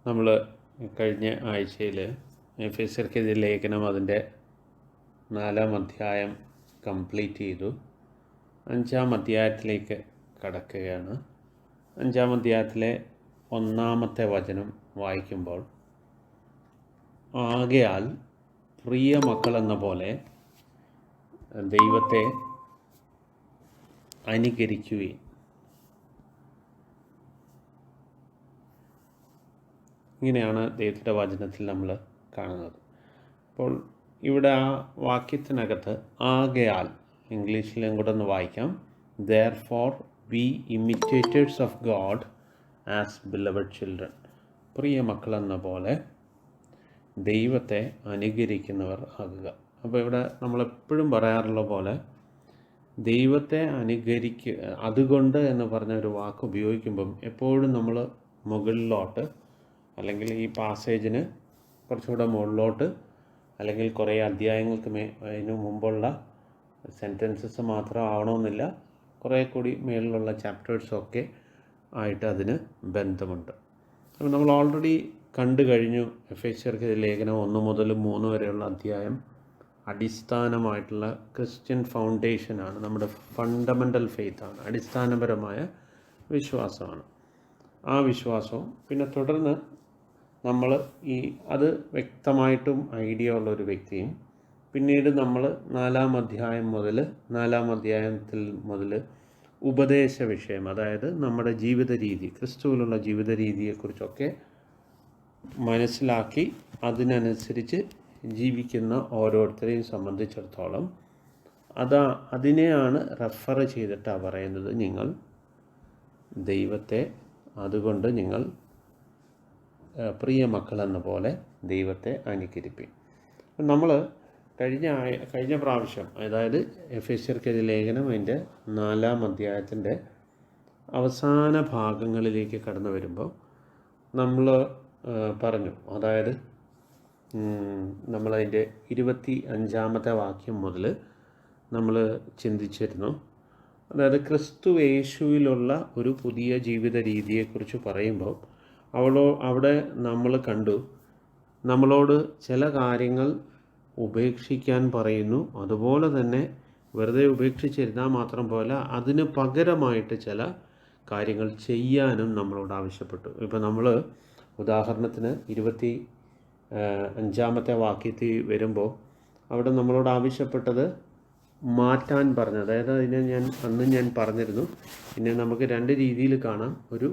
നമ്മൾ കഴിഞ്ഞ ആഴ്ചയിൽ എഫെസ്യർക്കെതിരെ ലേഖനം അതിൻ്റെ 4-ാം അധ്യായം കംപ്ലീറ്റ് ചെയ്തു. 5-ാം അധ്യായത്തിലേക്ക് കടക്കുകയാണ്. 5-ാം അധ്യായത്തിലെ 1-ാമത്തെ വചനം വായിക്കുമ്പോൾ, ആകയാൽ പ്രിയ മക്കളെന്ന പോലെ ദൈവത്തെ അനുകരിക്കുകയും. ഇങ്ങനെയാണ് ദൈവത്തിൻ്റെ വചനത്തിൽ നമ്മൾ കാണുന്നത്. അപ്പോൾ ഇവിടെ ആ വാക്യത്തിനകത്ത് ആകയാൽ, ഇംഗ്ലീഷിലും കൂടെ ഒന്ന് വായിക്കാം. Therefore be imitators of God as beloved children. പ്രിയ മക്കളെന്ന പോലെ ദൈവത്തെ അനുകരിക്കുന്നവർ ആകുക. അപ്പോൾ ഇവിടെ നമ്മളെപ്പോഴും പറയാറുള്ള പോലെ ദൈവത്തെ അതുകൊണ്ട് എന്ന് പറഞ്ഞ ഒരു വാക്ക് ഉപയോഗിക്കുമ്പം എപ്പോഴും നമ്മൾ മുകളിലോട്ട്, അല്ലെങ്കിൽ ഈ പാസേജിന് കുറച്ചുകൂടെ മുകളിലോട്ട്, അല്ലെങ്കിൽ കുറേ അധ്യായങ്ങൾക്ക് അതിന് മുമ്പുള്ള സെൻറ്റൻസസ് മാത്രം ആവണമെന്നില്ല, കുറേ കൂടി മേളിലുള്ള ചാപ്റ്റേഴ്സൊക്കെ ആയിട്ട് അതിന് ബന്ധമുണ്ട്. അപ്പോൾ നമ്മൾ ഓൾറെഡി കണ്ടു കഴിഞ്ഞു. എഫെസ്യർക്ക് ലേഖനം 1 മുതൽ 3 വരെയുള്ള അധ്യായം അടിസ്ഥാനമായിട്ടുള്ള ക്രിസ്ത്യൻ ഫൗണ്ടേഷനാണ്, നമ്മുടെ ഫണ്ടമെൻ്റൽ ഫെയ്ത്താണ്, അടിസ്ഥാനപരമായ വിശ്വാസമാണ്. ആ വിശ്വാസവും പിന്നെ തുടർന്ന് നമ്മൾ അത് വ്യക്തമായിട്ടും ഐഡിയ ഉള്ളൊരു വ്യക്തിയും, പിന്നീട് നമ്മൾ 4-ാം അധ്യായത്തിൽ മുതൽ ഉപദേശ വിഷയം, അതായത് നമ്മുടെ ജീവിത രീതി, ക്രിസ്തുവിലുള്ള ജീവിത രീതിയെക്കുറിച്ചൊക്കെ മനസ്സിലാക്കി അതിനനുസരിച്ച് ജീവിക്കുന്ന ഓരോരുത്തരെയും സംബന്ധിച്ചിടത്തോളം അതിനെയാണ് റെഫർ ചെയ്തിട്ടാണ് പറയുന്നത്, നിങ്ങൾ ദൈവത്തെ, അതുകൊണ്ട് നിങ്ങൾ പ്രിയ മക്കളെന്ന പോലെ ദൈവത്തെ അനുകരിപ്പിൻ. നമ്മൾ കഴിഞ്ഞ പ്രാവശ്യം, അതായത് എഫെസ്യർക്കെതിരെ ലേഖനം അതിൻ്റെ 4-ാം അധ്യായത്തിൻ്റെ അവസാന ഭാഗങ്ങളിലേക്ക് കടന്നു വരുമ്പോൾ നമ്മൾ പറഞ്ഞു, അതായത് നമ്മളതിൻ്റെ 25-ാമത്തെ വാക്യം മുതൽ നമ്മൾ ചിന്തിച്ചിരുന്നു. അതായത് ക്രിസ്തു യേശുവിലുള്ള ഒരു പുതിയ ജീവിത രീതിയെക്കുറിച്ച് പറയുമ്പോൾ അവിടെ നമ്മൾ കണ്ടു, നമ്മളോട് ചില കാര്യങ്ങൾ ഉപേക്ഷിക്കാൻ പറയുന്നു. അതുപോലെ തന്നെ വെറുതെ ഉപേക്ഷിച്ചിരുന്നാൽ മാത്രം പോലെ അതിന് പകരമായിട്ട് ചില കാര്യങ്ങൾ ചെയ്യാനും നമ്മളോട് ആവശ്യപ്പെട്ടു. ഇപ്പോൾ നമ്മൾ ഉദാഹരണത്തിന് 25-ാമത്തെ വാക്യത്തിൽ വരുമ്പോൾ അവിടെ നമ്മളോട് ആവശ്യപ്പെട്ടത് മാറ്റാൻ പറഞ്ഞു. അതായത് അന്ന് ഞാൻ പറഞ്ഞിരുന്നു, പിന്നെ നമുക്ക് 2 രീതിയിൽ കാണാം. ഒരു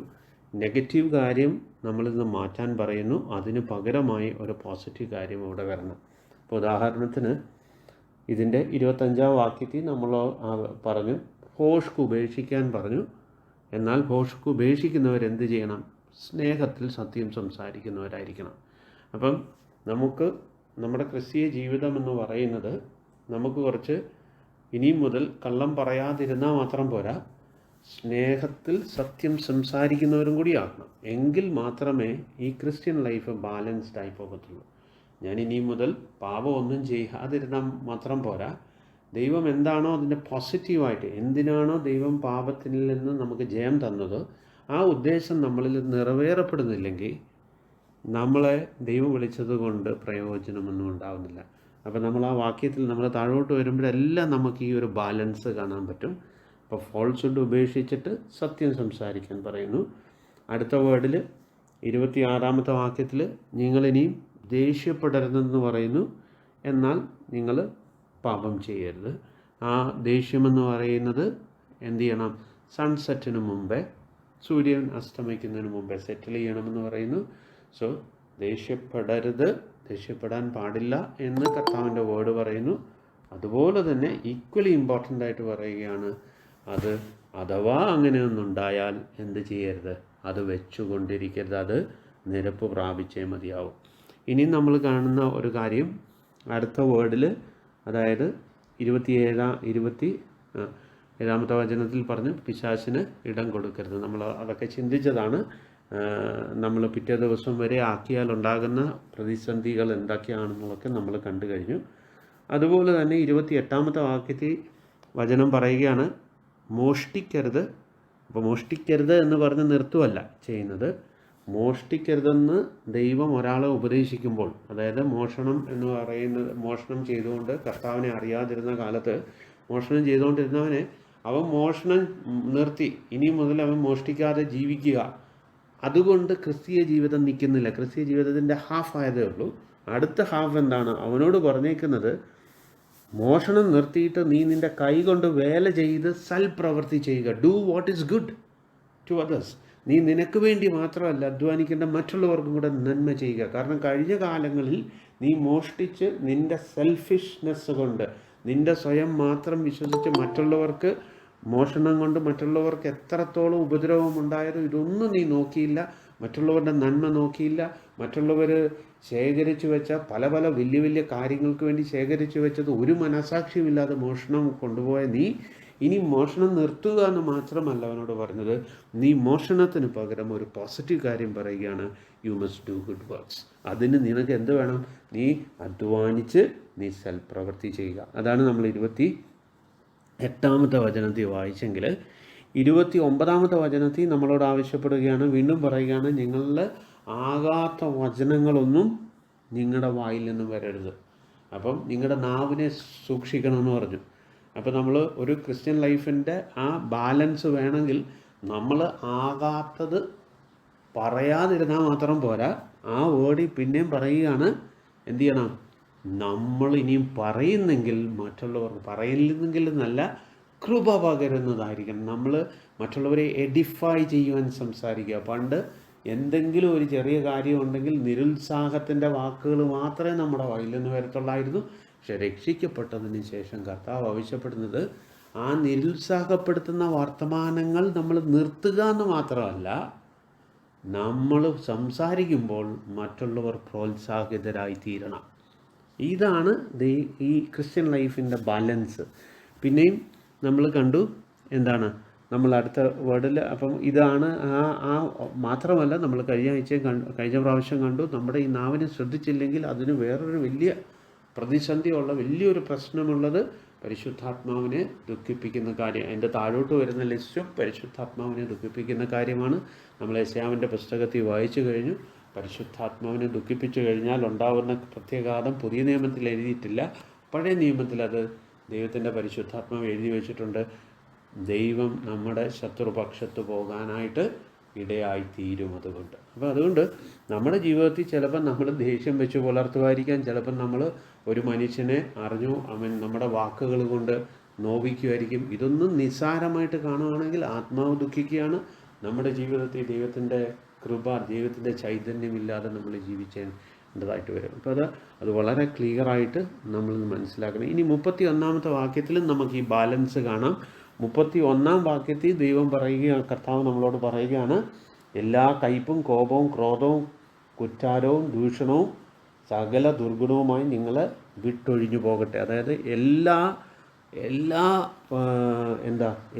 നെഗറ്റീവ് കാര്യം നമ്മളിന്ന് മാറ്റാൻ പറയുന്നു, അതിന് പകരമായി ഒരു പോസിറ്റീവ് കാര്യം ഇവിടെ വരണം. ഇപ്പോൾ ഉദാഹരണത്തിന് ഇതിൻ്റെ 25-ാം വാക്യത്തിൽ നമ്മൾ പറഞ്ഞു ഭോഷ്ക് ഉപേക്ഷിക്കാൻ പറഞ്ഞു. എന്നാൽ ഭോഷ്ക് ഉപേക്ഷിക്കുന്നവരെന്ത് ചെയ്യണം? സ്നേഹത്തിൽ സത്യം സംസാരിക്കുന്നവരായിരിക്കണം. അപ്പം നമുക്ക് നമ്മുടെ ക്രിസ്തീയ ജീവിതം എന്ന് പറയുന്നത്, നമുക്ക് കുറച്ച് ഇനിയും മുതൽ കള്ളം പറയാതിരുന്നാൽ മാത്രം പോരാ, സ്നേഹത്തിൽ സത്യം സംസാരിക്കുന്നവരും കൂടി ആക്കണം. എങ്കിൽ മാത്രമേ ഈ ക്രിസ്ത്യൻ ലൈഫ് ബാലൻസ്ഡ് ആയി പോകത്തുള്ളൂ. ഞാൻ ഇനി മുതൽ പാപമൊന്നും ചെയ്യാതിരുന്നാൽ മാത്രം പോരാ, ദൈവം എന്താണോ അതിൻ്റെ പോസിറ്റീവായിട്ട്, എന്തിനാണോ ദൈവം പാപത്തിൽ നിന്ന് നമുക്ക് ജയം തന്നത്, ആ ഉദ്ദേശം നമ്മളിൽ നിറവേറപ്പെടുന്നില്ലെങ്കിൽ നമ്മളെ ദൈവം വിളിച്ചത് കൊണ്ട് പ്രയോജനമൊന്നും ഉണ്ടാവുന്നില്ല. അപ്പോൾ നമ്മൾ ആ വാക്യത്തിൽ നമ്മൾ താഴോട്ട് വരുമ്പോഴെല്ലാം നമുക്ക് ഈ ഒരു ബാലൻസ് കാണാൻ പറ്റും. അപ്പോൾ ഫോൾസ്ഹുഡ് ഉപേക്ഷിച്ചിട്ട് സത്യം സംസാരിക്കാൻ പറയുന്നു. അടുത്ത വേർഡിൽ 26-ാമത്തെ വാക്യത്തിൽ നിങ്ങളിനിയും ദേഷ്യപ്പെടരുതെന്ന് പറയുന്നു. എന്നാൽ നിങ്ങൾ പാപം ചെയ്യരുത്. ആ ദേഷ്യമെന്ന് പറയുന്നത് എന്ത് ചെയ്യണം? സൺസെറ്റിന് മുമ്പേ, സൂര്യൻ അസ്തമിക്കുന്നതിന് മുമ്പേ സെറ്റിൽ ചെയ്യണമെന്ന് പറയുന്നു. സോ ദേഷ്യപ്പെടാൻ പാടില്ല എന്ന് കർത്താവിൻ്റെ വേർഡ് പറയുന്നു. അതുപോലെ തന്നെ ഈക്വലി ഇമ്പോർട്ടൻ്റ് ആയിട്ട് പറയുകയാണ്, അത് അഥവാ അങ്ങനെയൊന്നുണ്ടായാൽ എന്ത് ചെയ്യരുത്? അത് വെച്ചുകൊണ്ടിരിക്കരുത്, അത് നിരപ്പ് പ്രാപിച്ചേ മതിയാവും. ഇനി നമ്മൾ കാണുന്ന ഒരു കാര്യം അടുത്ത വേർഡിൽ, അതായത് 27-ാമത്തെ വചനത്തിൽ പറഞ്ഞ് പിശാചിന് ഇടം കൊടുക്കരുത്. നമ്മൾ അതൊക്കെ ചിന്തിച്ചതാണ്. നമ്മൾ പിറ്റേ ദിവസം വരെ ആക്കിയാൽ ഉണ്ടാകുന്ന പ്രതിസന്ധികൾ എന്തൊക്കെയാണെന്നുള്ളതൊക്കെ നമ്മൾ കണ്ടു കഴിഞ്ഞു. അതുപോലെ തന്നെ 28-ാമത്തെ വാക്യത്തിൽ വചനം പറയുകയാണ്, മോഷ്ടിക്കരുത്. അപ്പോൾ മോഷ്ടിക്കരുത് എന്ന് പറഞ്ഞ് നിർത്തുവല്ല ചെയ്യുന്നത്, മോഷ്ടിക്കരുതെന്ന് ദൈവം ഒരാളെ ഉപദേശിക്കുമ്പോൾ, അതായത് മോഷണം എന്ന് പറയുന്നത്, മോഷണം ചെയ്തുകൊണ്ട് കർത്താവിനെ അറിയാതിരുന്ന കാലത്ത് മോഷണം ചെയ്തുകൊണ്ടിരുന്നവനെ അവൻ മോഷണം നിർത്തി, ഇനി മുതൽ അവൻ മോഷ്ടിക്കാതെ ജീവിക്കുക. അതുകൊണ്ട് ക്രിസ്തീയ ജീവിതം നിൽക്കുന്നില്ല. ക്രിസ്തീയ ജീവിതത്തിൻ്റെ ഹാഫ് ആയതേ ഉള്ളൂ. അടുത്ത ഹാഫ് എന്താണ്? അവനോട് പറഞ്ഞേക്കുന്നത്, മോഷണം നിർത്തിയിട്ട് നീ നിൻ്റെ കൈ കൊണ്ട് വേല ചെയ്ത് സൽപ്രവൃത്തി ചെയ്യുക. Do what is good to others. നീ നിനക്ക് വേണ്ടി മാത്രമല്ല അധ്വാനിക്കേണ്ട, മറ്റുള്ളവർക്കും കൂടെ നന്മ ചെയ്യുക. കാരണം കഴിഞ്ഞ കാലങ്ങളിൽ നീ മോഷ്ടിച്ച് നിൻ്റെ സെൽഫിഷ്നെസ് കൊണ്ട്, നിൻ്റെ സ്വയം മാത്രം വിശ്വസിച്ച് മറ്റുള്ളവർക്ക്, മോഷണം കൊണ്ട് മറ്റുള്ളവർക്ക് എത്രത്തോളം ഉപദ്രവം ഉണ്ടായതോ ഇതൊന്നും നീ നോക്കിയില്ല. മറ്റുള്ളവരുടെ നന്മ നോക്കിയില്ല. മറ്റുള്ളവർ ശേഖരിച്ചു വെച്ച പല പല വലിയ വലിയ കാര്യങ്ങൾക്ക് വേണ്ടി ശേഖരിച്ചു വെച്ചത് ഒരു മനസാക്ഷിയുമില്ലാതെ മോഷണം കൊണ്ടുപോയ നീ ഇനി മോഷണം നിർത്തുക എന്ന് മാത്രമല്ല അവനോട് പറഞ്ഞത്, നീ മോഷണത്തിന് പകരം ഒരു പോസിറ്റീവ് കാര്യം പറയുകയാണ്, you must do good works. അതിന് നിനക്ക് എന്ത് വേണം? നീ അധ്വാനിച്ച് നീ സൽപ്രവൃത്തി ചെയ്യുക. അതാണ് നമ്മൾ 28ാമത്തെ വചനത്തിൽ വായിച്ചെങ്കിൽ 29ാമത്തെ വചനത്തിൽ നമ്മളോട് ആവശ്യപ്പെടുകയാണ്, വീണ്ടും പറയുകയാണ്, നിങ്ങളിൽ ആകാത്ത വചനങ്ങളൊന്നും നിങ്ങളുടെ വായിൽ നിന്നും വരരുത്. അപ്പം നിങ്ങളുടെ നാവിനെ സൂക്ഷിക്കണമെന്ന് പറഞ്ഞു. അപ്പോൾ നമ്മൾ ഒരു ക്രിസ്ത്യൻ ലൈഫിൻ്റെ ആ ബാലൻസ് വേണമെങ്കിൽ നമ്മൾ ആകാത്തത് പറയാതിരുന്നാൽ മാത്രം പോരാ, ആ വേർഡിൽ പിന്നെയും പറയുകയാണ്, എന്തു ചെയ്യണം? നമ്മൾ ഇനിയും പറയുന്നെങ്കിൽ മറ്റുള്ളവർക്ക്, പറയുന്നില്ലെങ്കിൽ നല്ല കൃപ പകരുന്നതായിരിക്കണം. നമ്മൾ മറ്റുള്ളവരെ എഡിഫൈ ചെയ്യുവാൻ സംസാരിക്കുക. പണ്ട് എന്തെങ്കിലും ഒരു ചെറിയ കാര്യം ഉണ്ടെങ്കിൽ നിരുത്സാഹത്തിൻ്റെ വാക്കുകൾ മാത്രമേ നമ്മുടെ വായിൽ നിന്ന് വരത്തുള്ളായിരുന്നു. പക്ഷെ രക്ഷിക്കപ്പെട്ടതിന് ശേഷം കർത്താവ് ആവശ്യപ്പെടുന്നത് ആ നിരുത്സാഹപ്പെടുത്തുന്ന വർത്തമാനങ്ങൾ നമ്മൾ നിർത്തുക എന്ന് മാത്രമല്ല, നമ്മൾ സംസാരിക്കുമ്പോൾ മറ്റുള്ളവർ പ്രോത്സാഹിതരായി തീരണം. ഇതാണ് ഈ ക്രിസ്ത്യൻ ലൈഫിൻ്റെ ബാലൻസ്. പിന്നെയും നമ്മൾ കണ്ടു എന്താണ്, നമ്മൾ അടുത്ത വേർഡിൽ, അപ്പം ഇതാണ് ആ മാത്രമല്ല, നമ്മൾ കഴിഞ്ഞ പ്രാവശ്യം കണ്ടു, നമ്മുടെ ഈ നാവിനെ ശ്രദ്ധിച്ചില്ലെങ്കിൽ അതിന് വേറൊരു വലിയ പ്രതിസന്ധിയുള്ള വലിയൊരു പ്രശ്നമുള്ളത് പരിശുദ്ധാത്മാവിനെ ദുഃഖിപ്പിക്കുന്ന കാര്യം. അതിൻ്റെ താഴോട്ട് വരുന്ന ലിസ്റ്റും പരിശുദ്ധാത്മാവിനെ ദുഃഖിപ്പിക്കുന്ന കാര്യമാണ്. നമ്മൾ യെശയ്യാവിൻ്റെ പുസ്തകത്തിൽ വായിച്ചു കഴിഞ്ഞു. പരിശുദ്ധാത്മാവിനെ ദുഃഖിപ്പിച്ചു കഴിഞ്ഞാൽ ഉണ്ടാകുന്ന പ്രത്യാഘാതം പുതിയ നിയമത്തിൽ എഴുതിയിട്ടില്ല. പഴയ നിയമത്തിൽ അത് ദൈവത്തിൻ്റെ പരിശുദ്ധാത്മാവ് എഴുതി വെച്ചിട്ടുണ്ട്. ദൈവം നമ്മുടെ ശത്രുപക്ഷത്ത് പോകാനായിട്ട് ഇടയായിത്തീരും അതുകൊണ്ട്. അപ്പോൾ അതുകൊണ്ട് നമ്മുടെ ജീവിതത്തിൽ ചിലപ്പോൾ നമ്മൾ ദേഷ്യം വെച്ച് പുലർത്തുമായിരിക്കാം, ചിലപ്പോൾ നമ്മൾ ഒരു മനുഷ്യനെ അറിഞ്ഞു അവൻ നമ്മുടെ വാക്കുകൾ കൊണ്ട് നോവിക്കുമായിരിക്കും. ഇതൊന്നും നിസ്സാരമായിട്ട് കാണുകയാണെങ്കിൽ ആത്മാവ് ദുഃഖിക്കുകയാണ്. നമ്മുടെ ജീവിതത്തിൽ ദൈവത്തിൻ്റെ കൃപ, ദൈവത്തിൻ്റെ ചൈതന്യമില്ലാതെ നമ്മൾ ജീവിച്ചേണ്ടതായിട്ട് വരും. അപ്പോൾ അത് വളരെ ക്ലിയറായിട്ട് നമ്മൾ മനസ്സിലാക്കണം. ഇനി 31ാമത്തെ വാക്യത്തിലും നമുക്ക് ഈ ബാലൻസ് കാണാം. 31ാം വാക്യത്തിൽ ദൈവം പറയുകയാണ്, കർത്താവ് നമ്മളോട് പറയുകയാണ്, എല്ലാ കയ്പും കോപവും ക്രോധവും കുറ്റാരവും ദൂഷണവും സകല ദുർഗുണവുമായി നിങ്ങൾ വിട്ടൊഴിഞ്ഞു പോകട്ടെ. അതായത്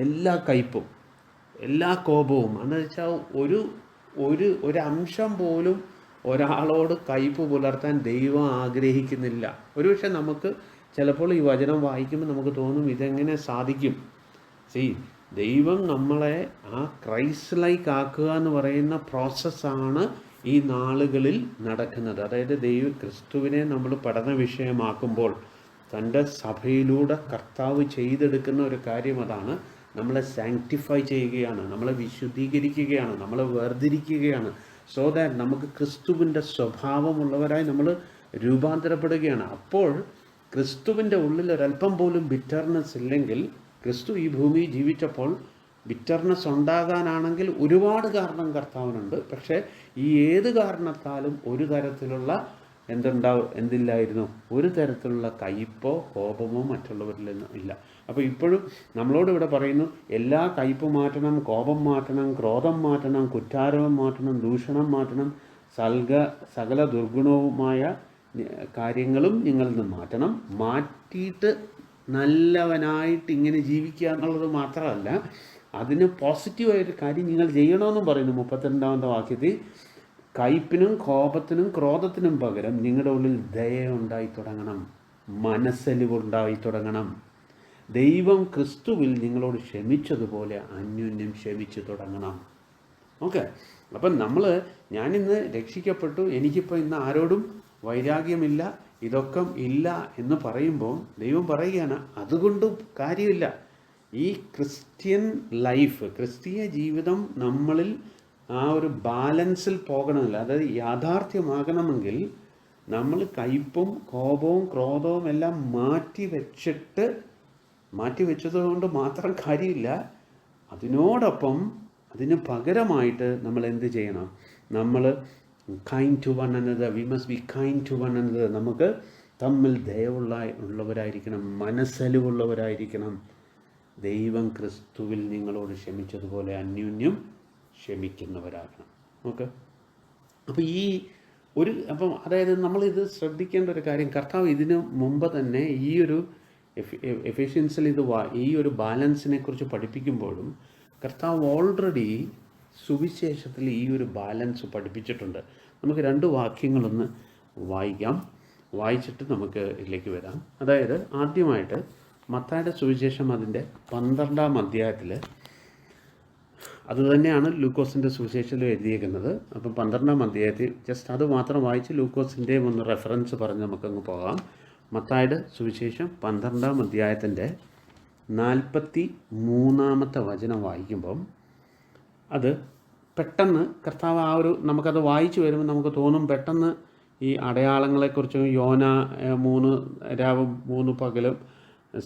എല്ലാ കയ്പും എല്ലാ കോപവും എന്ന് വെച്ചാൽ ഒരു അംശം പോലും ഒരാളോട് കയ്പ് പുലർത്താൻ ദൈവം ആഗ്രഹിക്കുന്നില്ല. ഒരുപക്ഷെ നമുക്ക് ചിലപ്പോൾ ഈ വചനം വായിക്കുമ്പോൾ നമുക്ക് തോന്നും, ഇതെങ്ങനെ സാധിക്കും? ദൈവം നമ്മളെ ആ ക്രൈസ്റ്റ് ലൈക്ക് ആക്കുക എന്ന് പറയുന്ന പ്രോസസ്സാണ് ഈ നാളുകളിൽ നടക്കുന്നത്. അതായത് ക്രിസ്തുവിനെ നമ്മൾ പഠന വിഷയമാക്കുമ്പോൾ തൻ്റെ സഭയിലൂടെ കർത്താവ് ചെയ്തെടുക്കുന്ന ഒരു കാര്യം അതാണ്. നമ്മളെ സാങ്ക്ടിഫൈ ചെയ്യുകയാണ്, നമ്മളെ വിശുദ്ധീകരിക്കുകയാണ്, നമ്മളെ വേർതിരിക്കുകയാണ്. സോ ദാറ്റ് നമുക്ക് ക്രിസ്തുവിൻ്റെ സ്വഭാവമുള്ളവരായി നമ്മൾ രൂപാന്തരപ്പെടുകയാണ്. അപ്പോൾ ക്രിസ്തുവിൻ്റെ ഉള്ളിൽ ഒരല്പം പോലും ബിറ്റർനെസ് ഇല്ലെങ്കിൽ, ക്രിസ്തു ഈ ഭൂമിയിൽ ജീവിച്ചപ്പോൾ ബിറ്റർനെസ് ഉണ്ടാകാനാണെങ്കിൽ ഒരുപാട് കാരണം കർത്താവിനുണ്ട്. പക്ഷേ ഈ ഏത് കാരണത്താലും ഒരു തരത്തിലുള്ള എന്തില്ലായിരുന്നു, ഒരു തരത്തിലുള്ള കയ്പോ കോപമോ മറ്റുള്ളവരിൽ നിന്നും ഇല്ല. അപ്പോൾ ഇപ്പോഴും നമ്മളോട് ഇവിടെ പറയുന്നു, എല്ലാ കയ്പ് മാറ്റണം, കോപം മാറ്റണം, ക്രോധം മാറ്റണം, കുറ്റാരവം മാറ്റണം, ദൂഷണം മാറ്റണം, സകല ദുർഗുണവുമായ കാര്യങ്ങളും നിങ്ങളിൽ നിന്ന് മാറ്റണം. മാറ്റിയിട്ട് നല്ലവനായിട്ട് ഇങ്ങനെ ജീവിക്കുക എന്നുള്ളത് മാത്രമല്ല, അതിന് പോസിറ്റീവായൊരു കാര്യം നിങ്ങൾ ചെയ്യണമെന്നും പറയുന്നു 32ാമത്തെ വാക്യത്തിൽ. കയ്പിനും കോപത്തിനും ക്രോധത്തിനും പകരം നിങ്ങളുടെ ഉള്ളിൽ ദയ ഉണ്ടായി തുടങ്ങണം, മനസ്സലിവുണ്ടായി തുടങ്ങണം. ദൈവം ക്രിസ്തുവിൽ നിങ്ങളോട് ക്ഷമിച്ചതുപോലെ അന്യോന്യം ക്ഷമിച്ചു തുടങ്ങണം. ഓക്കെ, അപ്പം ഞാനിന്ന് രക്ഷിക്കപ്പെട്ടു, എനിക്കിപ്പോൾ ഇന്ന് ആരോടും വൈരാഗ്യമില്ല, ഇതൊക്കെ ഇല്ല എന്ന് പറയുമ്പോൾ ദൈവം പറയുകയാണ് അതുകൊണ്ട് കാര്യമില്ല. ഈ ക്രിസ്ത്യൻ ലൈഫ്, ക്രിസ്തീയ ജീവിതം നമ്മളിൽ ആ ഒരു ബാലൻസിൽ പോകണമല്ല, അതായത് യാഥാർത്ഥ്യമാകണമെങ്കിൽ നമ്മൾ കയ്പും കോപവും ക്രോധവും എല്ലാം മാറ്റി വെച്ചതുകൊണ്ട് മാത്രം കാര്യമില്ല. അതിനോടൊപ്പം അതിന് പകരമായിട്ട് നമ്മൾ എന്ത് ചെയ്യണം? നമ്മൾ kind to one another, we must be kind to one another. നമുക്ക് തമ്മിൽ ദയവുള്ളവരായിരിക്കണം, മനസ്സലിവുള്ളവരായിരിക്കണം. ദൈവം ക്രിസ്തുവിൽ നിങ്ങളോട് ക്ഷമിച്ചതുപോലെ അന്യോന്യം ക്ഷമിക്കുന്നവരാകണം. ഓക്കെ. അപ്പം അതായത് നമ്മളിത് ശ്രദ്ധിക്കേണ്ട ഒരു കാര്യം, കർത്താവ് ഇതിന് മുമ്പ് തന്നെ ഈ ഒരു എഫിഷ്യൻസിൽ ഈ ഒരു ബാലൻസിനെ കുറിച്ച് പഠിപ്പിക്കുമ്പോഴും കർത്താവ് ഓൾറെഡി സുവിശേഷത്തിൽ ഈ ഒരു ബാലൻസ് പഠിപ്പിച്ചിട്ടുണ്ട്. നമുക്ക് 2 വാക്യങ്ങളൊന്ന് വായിച്ചിട്ട് നമുക്ക് ഇതിലേക്ക് വരാം. അതായത് ആദ്യമായിട്ട് മത്തായിയുടെ സുവിശേഷം അതിൻ്റെ 12-ാം അധ്യായത്തിൽ, അതുതന്നെയാണ് ലൂക്കോസിൻ്റെ സുവിശേഷത്തിൽ എഴുതിയിരിക്കുന്നത്. അപ്പം 12-ാം അധ്യായത്തിൽ ജസ്റ്റ് അത് മാത്രം വായിച്ച് ലൂക്കോസിൻ്റെയും ഒന്ന് റെഫറൻസ് പറഞ്ഞ് നമുക്കങ്ങ് പോകാം. മത്തായിയുടെ സുവിശേഷം 12-ാം അധ്യായത്തിൻ്റെ 43-ാമത്തെ വചനം വായിക്കുമ്പം അത് പെട്ടെന്ന് കർത്താവ് നമുക്കത് വായിച്ചു വരുമ്പോൾ നമുക്ക് തോന്നും പെട്ടെന്ന് ഈ അടയാളങ്ങളെക്കുറിച്ചും യോന 3 രാവും 3 പകലും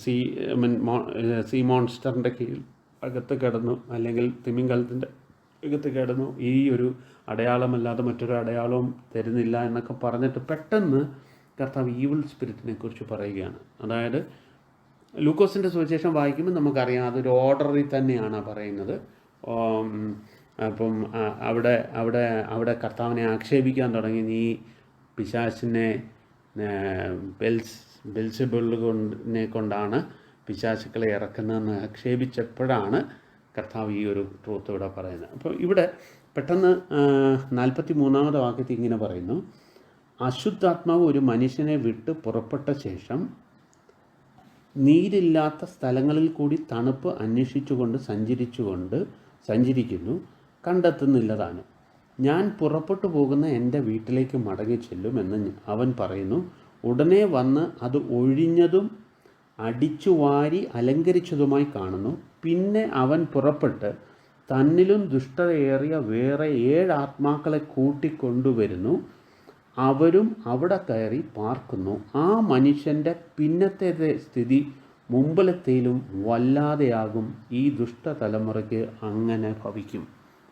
സീ മോൺസ്റ്ററിൻ്റെ കീഴിൽ അകത്ത് കിടന്നു, അല്ലെങ്കിൽ തിമിംഗലത്തിൻ്റെ അകത്ത് കിടന്നു, ഈ ഒരു അടയാളമല്ലാതെ മറ്റൊരു അടയാളവും തരുന്നില്ല എന്നൊക്കെ പറഞ്ഞിട്ട് പെട്ടെന്ന് കർത്താവ് ഈവിൾ സ്പിരിറ്റിനെ കുറിച്ച് പറയുകയാണ്. അതായത് ലൂക്കോസിൻ്റെ സുവിശേഷം വായിക്കുമ്പോൾ നമുക്കറിയാം അതൊരു ഓർഡറിൽ തന്നെയാണ് പറയുന്നത്. അപ്പം അവിടെ കർത്താവിനെ ആക്ഷേപിക്കാൻ തുടങ്ങി, നീ പിശാചിനെ ബെൽസെബൂളിനെ കൊണ്ടാണ് പിശാചുക്കളെ ഇറക്കുന്നതെന്ന് ആക്ഷേപിച്ചപ്പോഴാണ് കർത്താവ് ഈ ഒരു ട്രൂത്ത് ഇവിടെ പറയുന്നത്. അപ്പോൾ ഇവിടെ പെട്ടെന്ന് 43-ാമത്തെ വാക്യത്തിൽ ഇങ്ങനെ പറയുന്നു, അശുദ്ധാത്മാവ് ഒരു മനുഷ്യനെ വിട്ട് പുറപ്പെട്ട ശേഷം നീരില്ലാത്ത സ്ഥലങ്ങളിൽ കൂടി തണുപ്പ് അന്വേഷിച്ചുകൊണ്ട് സഞ്ചരിക്കുന്നു, കണ്ടെത്തുന്നില്ലതാണ്. ഞാൻ പുറപ്പെട്ടു പോകുന്ന എൻ്റെ വീട്ടിലേക്ക് മടങ്ങി ചെല്ലുമെന്ന് അവൻ പറയുന്നു. ഉടനെ വന്ന് അത് ഒഴിഞ്ഞതും അടിച്ചു വാരി അലങ്കരിച്ചതുമായി കാണുന്നു. പിന്നെ അവൻ പുറപ്പെട്ട് തന്നിലും ദുഷ്ടതയേറിയ വേറെ 7 ആത്മാക്കളെ കൂട്ടിക്കൊണ്ടുവരുന്നു. അവരും അവിടെ കയറി പാർക്കുന്നു. ആ മനുഷ്യൻ്റെ പിന്നത്തെ സ്ഥിതി മുമ്പിലത്തേലും വല്ലാതെയാകും. ഈ ദുഷ്ടതലമുറയ്ക്ക് അങ്ങനെ ഭവിക്കും.